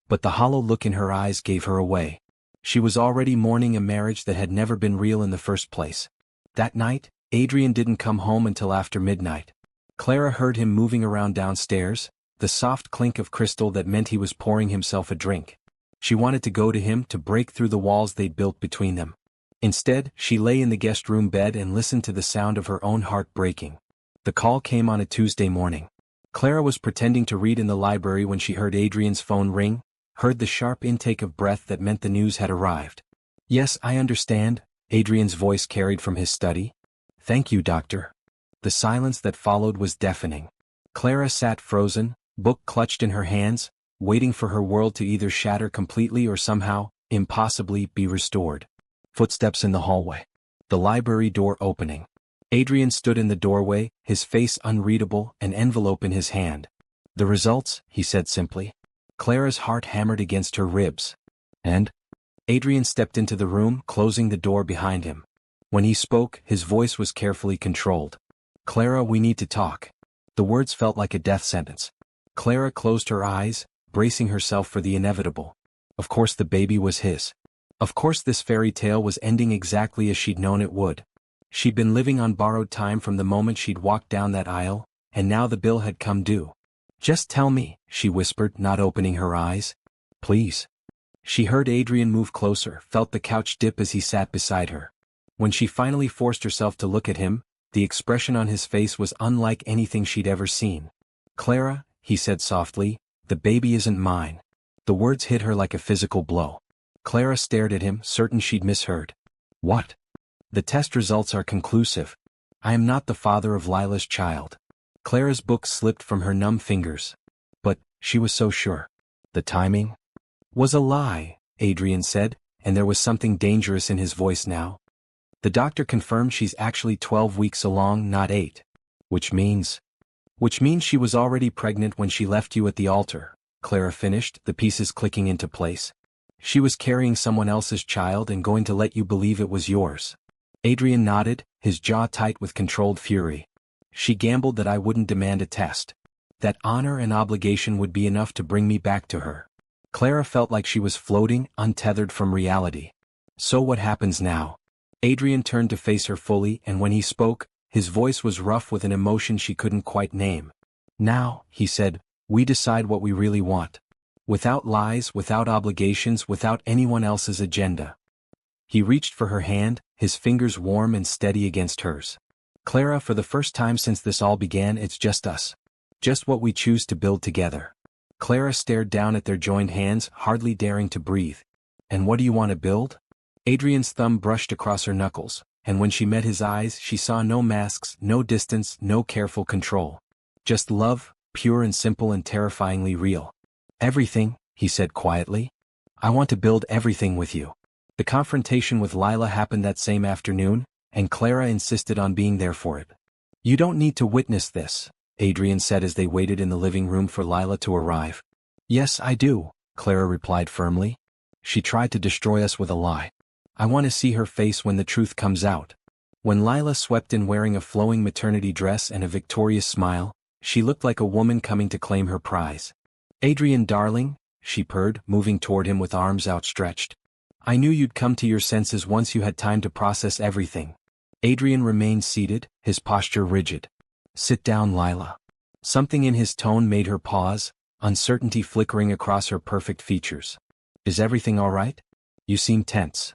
But the hollow look in her eyes gave her away. She was already mourning a marriage that had never been real in the first place. That night, Adrian didn't come home until after midnight. Clara heard him moving around downstairs, the soft clink of crystal that meant he was pouring himself a drink. She wanted to go to him to break through the walls they'd built between them. Instead, she lay in the guest room bed and listened to the sound of her own heart breaking. The call came on a Tuesday morning. Clara was pretending to read in the library when she heard Adrian's phone ring, heard the sharp intake of breath that meant the news had arrived. Yes, I understand, Adrian's voice carried from his study. Thank you, doctor. The silence that followed was deafening. Clara sat frozen, book clutched in her hands, waiting for her world to either shatter completely or somehow, impossibly, be restored. Footsteps in the hallway. The library door opening. Adrian stood in the doorway, his face unreadable, an envelope in his hand. The results, he said simply. Clara's heart hammered against her ribs. And? Adrian stepped into the room, closing the door behind him. When he spoke, his voice was carefully controlled. Clara, we need to talk. The words felt like a death sentence. Clara closed her eyes, bracing herself for the inevitable. Of course the baby was his. Of course this fairy tale was ending exactly as she'd known it would. She'd been living on borrowed time from the moment she'd walked down that aisle, and now the bill had come due. Just tell me, she whispered, not opening her eyes. Please. She heard Adrian move closer, felt the couch dip as he sat beside her. When she finally forced herself to look at him, the expression on his face was unlike anything she'd ever seen. Clara, he said softly, the baby isn't mine. The words hit her like a physical blow. Clara stared at him, certain she'd misheard. What? The test results are conclusive. I am not the father of Lila's child. Clara's book slipped from her numb fingers. But, she was so sure. The timing? Was a lie, Adrian said, and there was something dangerous in his voice now. The doctor confirmed she's actually 12 weeks along, not 8. Which means she was already pregnant when she left you at the altar, Clara finished, the pieces clicking into place. She was carrying someone else's child and going to let you believe it was yours. Adrian nodded, his jaw tight with controlled fury. She gambled that I wouldn't demand a test. That honor and obligation would be enough to bring me back to her. Clara felt like she was floating, untethered from reality. So what happens now? Adrian turned to face her fully, and when he spoke, his voice was rough with an emotion she couldn't quite name. Now, he said, we decide what we really want. Without lies, without obligations, without anyone else's agenda. He reached for her hand, his fingers warm and steady against hers. Clara, for the first time since this all began, it's just us. Just what we choose to build together. Clara stared down at their joined hands, hardly daring to breathe. And what do you want to build? Adrian's thumb brushed across her knuckles, and when she met his eyes, she saw no masks, no distance, no careful control. Just love, pure and simple and terrifyingly real. Everything, he said quietly. I want to build everything with you. The confrontation with Lila happened that same afternoon, and Clara insisted on being there for it. You don't need to witness this, Adrian said as they waited in the living room for Lila to arrive. Yes, I do, Clara replied firmly. She tried to destroy us with a lie. I want to see her face when the truth comes out. When Lila swept in wearing a flowing maternity dress and a victorious smile, she looked like a woman coming to claim her prize. Adrian, darling, she purred, moving toward him with arms outstretched. I knew you'd come to your senses once you had time to process everything. Adrian remained seated, his posture rigid. Sit down, Lila. Something in his tone made her pause, uncertainty flickering across her perfect features. Is everything all right? You seem tense.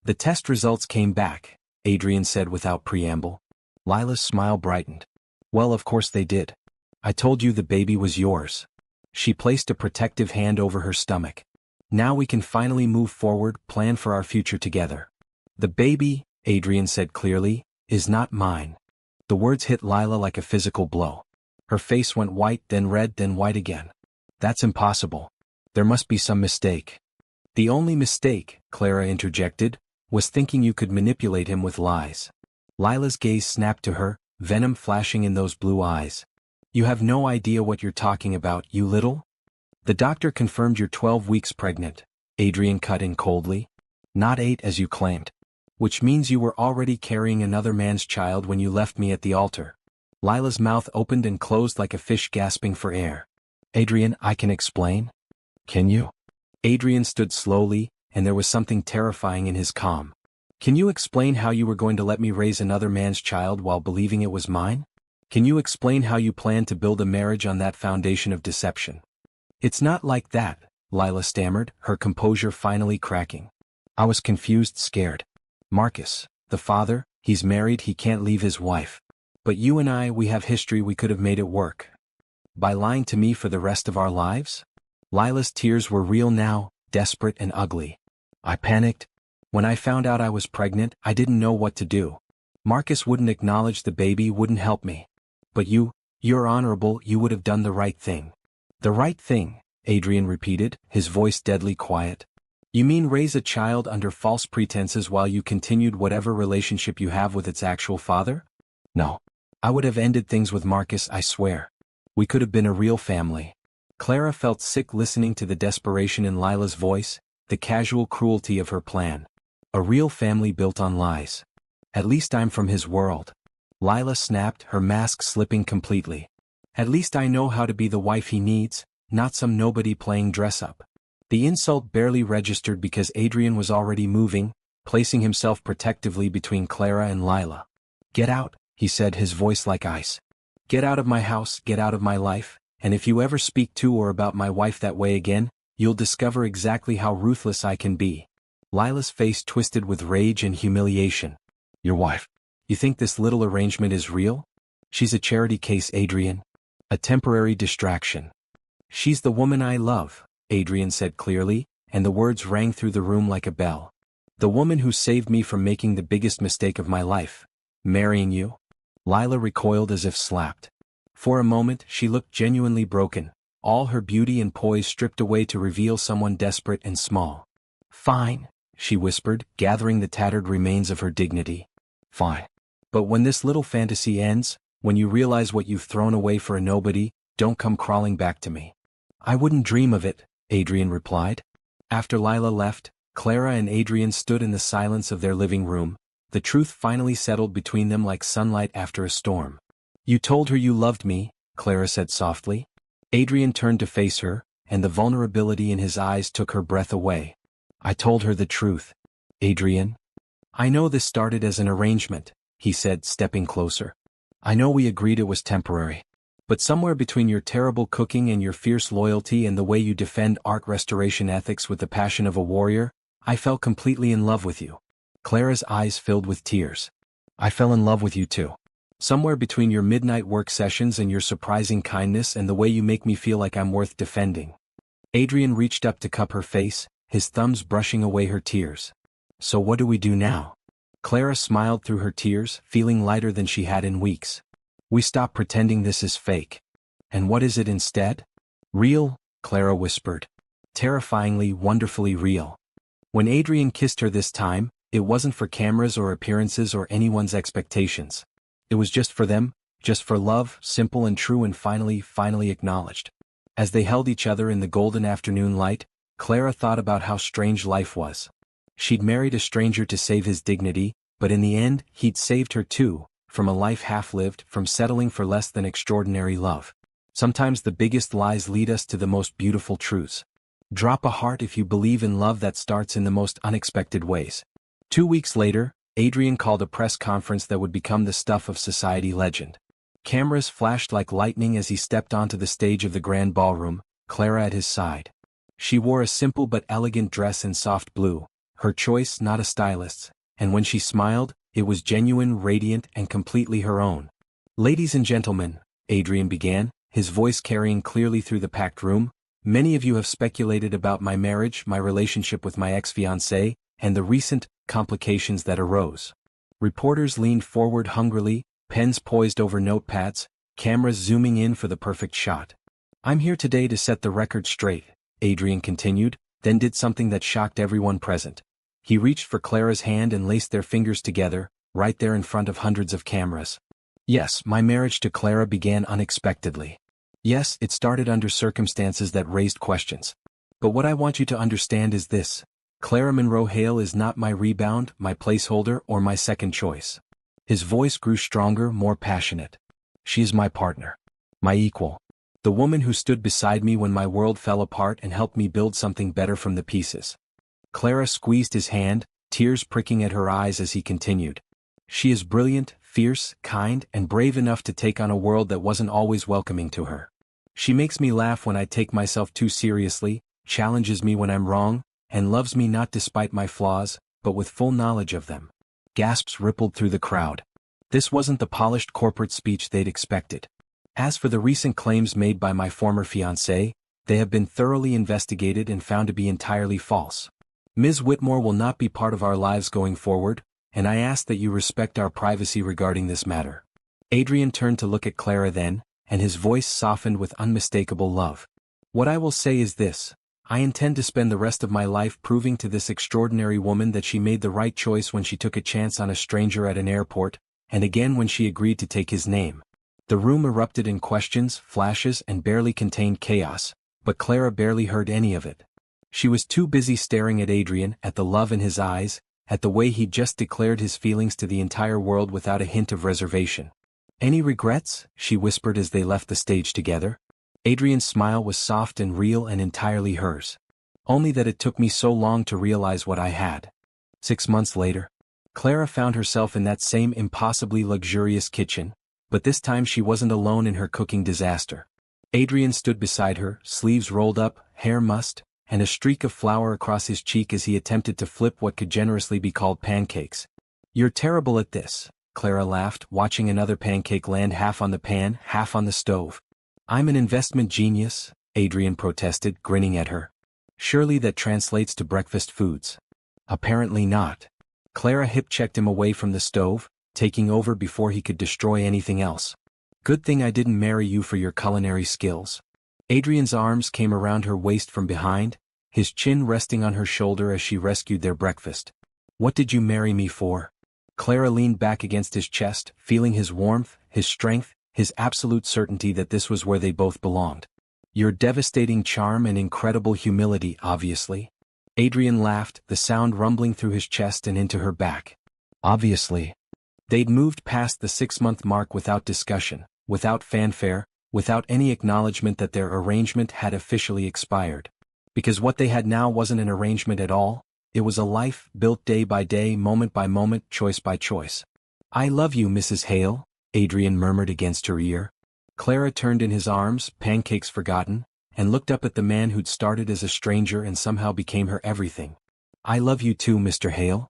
The test results came back, Adrian said without preamble. Lila's smile brightened. Well, of course they did. I told you the baby was yours. She placed a protective hand over her stomach. Now we can finally move forward, plan for our future together. The baby, Adrian said clearly, is not mine. The words hit Lila like a physical blow. Her face went white, then red, then white again. That's impossible. There must be some mistake. The only mistake, Clara interjected, was thinking you could manipulate him with lies. Lila's gaze snapped to her, venom flashing in those blue eyes. You have no idea what you're talking about, you little? The doctor confirmed you're 12 weeks pregnant, Adrian cut in coldly. Not 8 as you claimed. Which means you were already carrying another man's child when you left me at the altar. Lila's mouth opened and closed like a fish gasping for air. Adrian, I can explain? Can you? Adrian stood slowly, and there was something terrifying in his calm. Can you explain how you were going to let me raise another man's child while believing it was mine? Can you explain how you plan to build a marriage on that foundation of deception? It's not like that, Lila stammered, her composure finally cracking. I was confused, scared. Marcus, the father, he's married, he can't leave his wife. But you and I, we have history, we could have made it work. By lying to me for the rest of our lives? Lila's tears were real now, desperate and ugly. I panicked. When I found out I was pregnant, I didn't know what to do. Marcus wouldn't acknowledge the baby, wouldn't help me. But you're honorable, you would have done the right thing. The right thing, Adrian repeated, his voice deadly quiet. You mean raise a child under false pretenses while you continued whatever relationship you have with its actual father? No. I would have ended things with Marcus, I swear. We could have been a real family. Clara felt sick listening to the desperation in Lila's voice, the casual cruelty of her plan. A real family built on lies. At least I'm from his world. Lila snapped, her mask slipping completely. At least I know how to be the wife he needs, not some nobody playing dress-up. The insult barely registered because Adrian was already moving, placing himself protectively between Clara and Lila. Get out, he said, his voice like ice. Get out of my house, get out of my life, and if you ever speak to or about my wife that way again, you'll discover exactly how ruthless I can be. Lila's face twisted with rage and humiliation. Your wife? You think this little arrangement is real? She's a charity case, Adrian. A temporary distraction. She's the woman I love, Adrian said clearly, and the words rang through the room like a bell. The woman who saved me from making the biggest mistake of my life. Marrying you? Lila recoiled as if slapped. For a moment, she looked genuinely broken, all her beauty and poise stripped away to reveal someone desperate and small. Fine, she whispered, gathering the tattered remains of her dignity. Fine. But when this little fantasy ends, when you realize what you've thrown away for a nobody, don't come crawling back to me. I wouldn't dream of it, Adrian replied. After Lila left, Clara and Adrian stood in the silence of their living room. The truth finally settled between them like sunlight after a storm. You told her you loved me, Clara said softly. Adrian turned to face her, and the vulnerability in his eyes took her breath away. I told her the truth. Adrian. I know this started as an arrangement, he said, stepping closer. I know we agreed it was temporary. But somewhere between your terrible cooking and your fierce loyalty and the way you defend art restoration ethics with the passion of a warrior, I fell completely in love with you. Clara's eyes filled with tears. I fell in love with you too. Somewhere between your midnight work sessions and your surprising kindness and the way you make me feel like I'm worth defending. Adrian reached up to cup her face, his thumbs brushing away her tears. So what do we do now? Clara smiled through her tears, feeling lighter than she had in weeks. We stop pretending this is fake. And what is it instead? Real, Clara whispered. Terrifyingly, wonderfully real. When Adrian kissed her this time, it wasn't for cameras or appearances or anyone's expectations. It was just for them, just for love, simple and true and finally acknowledged. As they held each other in the golden afternoon light, Clara thought about how strange life was. She'd married a stranger to save his dignity, but in the end, he'd saved her too, from a life half-lived, from settling for less than extraordinary love. Sometimes the biggest lies lead us to the most beautiful truths. Drop a heart if you believe in love that starts in the most unexpected ways. 2 weeks later, Adrian called a press conference that would become the stuff of society legend. Cameras flashed like lightning as he stepped onto the stage of the grand ballroom, Clara at his side. She wore a simple but elegant dress in soft blue, her choice not a stylist's, and when she smiled, it was genuine, radiant, and completely her own. Ladies and gentlemen, Adrian began, his voice carrying clearly through the packed room, many of you have speculated about my marriage, my relationship with my ex-fiancée, and the recent complications that arose. Reporters leaned forward hungrily, pens poised over notepads, cameras zooming in for the perfect shot. I'm here today to set the record straight, Adrian continued, then did something that shocked everyone present. He reached for Clara's hand and laced their fingers together, right there in front of hundreds of cameras. Yes, my marriage to Clara began unexpectedly. Yes, it started under circumstances that raised questions. But what I want you to understand is this. Clara Monroe Hale is not my rebound, my placeholder, or my second choice. His voice grew stronger, more passionate. She is my partner. My equal. The woman who stood beside me when my world fell apart and helped me build something better from the pieces. Clara squeezed his hand, tears pricking at her eyes as he continued. She is brilliant, fierce, kind, and brave enough to take on a world that wasn't always welcoming to her. She makes me laugh when I take myself too seriously, challenges me when I'm wrong, and loves me not despite my flaws, but with full knowledge of them. Gasps rippled through the crowd. This wasn't the polished corporate speech they'd expected. As for the recent claims made by my former fiancé, they have been thoroughly investigated and found to be entirely false. Ms. Whitmore will not be part of our lives going forward, and I ask that you respect our privacy regarding this matter. Adrian turned to look at Clara then, and his voice softened with unmistakable love. What I will say is this. I intend to spend the rest of my life proving to this extraordinary woman that she made the right choice when she took a chance on a stranger at an airport, and again when she agreed to take his name. The room erupted in questions, flashes, and barely contained chaos, but Clara barely heard any of it. She was too busy staring at Adrian, at the love in his eyes, at the way he'd just declared his feelings to the entire world without a hint of reservation. Any regrets? She whispered as they left the stage together. Adrian's smile was soft and real and entirely hers. Only that it took me so long to realize what I had. 6 months later, Clara found herself in that same impossibly luxurious kitchen, but this time she wasn't alone in her cooking disaster. Adrian stood beside her, sleeves rolled up, hair mussed, and a streak of flour across his cheek as he attempted to flip what could generously be called pancakes. You're terrible at this, Clara laughed, watching another pancake land half on the pan, half on the stove. I'm an investment genius, Adrian protested, grinning at her. Surely that translates to breakfast foods. Apparently not. Clara hip-checked him away from the stove, taking over before he could destroy anything else. Good thing I didn't marry you for your culinary skills. Adrian's arms came around her waist from behind, his chin resting on her shoulder as she rescued their breakfast. What did you marry me for? Clara leaned back against his chest, feeling his warmth, his strength, his absolute certainty that this was where they both belonged. Your devastating charm and incredible humility, obviously. Adrian laughed, the sound rumbling through his chest and into her back. Obviously. They'd moved past the 6-month mark without discussion, without fanfare, without any acknowledgement that their arrangement had officially expired. Because what they had now wasn't an arrangement at all, It was a life, built day by day, moment by moment, choice by choice. "I love you, Mrs. Hale," Adrian murmured against her ear. Clara turned in his arms, pancakes forgotten, and looked up at the man who'd started as a stranger and somehow became her everything. "I love you too, Mr. Hale."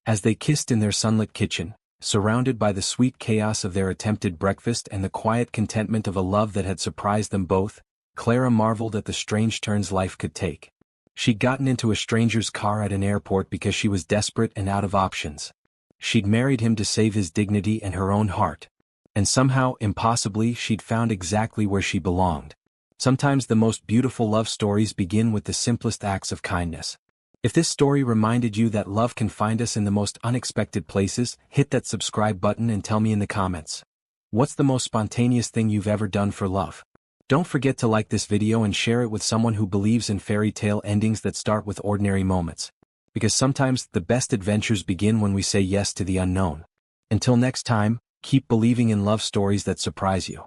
As they kissed in their sunlit kitchen, surrounded by the sweet chaos of their attempted breakfast and the quiet contentment of a love that had surprised them both, Clara marveled at the strange turns life could take. She'd gotten into a stranger's car at an airport because she was desperate and out of options. She'd married him to save his dignity and her own heart. And somehow, impossibly, she'd found exactly where she belonged. Sometimes the most beautiful love stories begin with the simplest acts of kindness. If this story reminded you that love can find us in the most unexpected places, hit that subscribe button and tell me in the comments. What's the most spontaneous thing you've ever done for love? Don't forget to like this video and share it with someone who believes in fairy tale endings that start with ordinary moments. Because sometimes the best adventures begin when we say yes to the unknown. Until next time, keep believing in love stories that surprise you.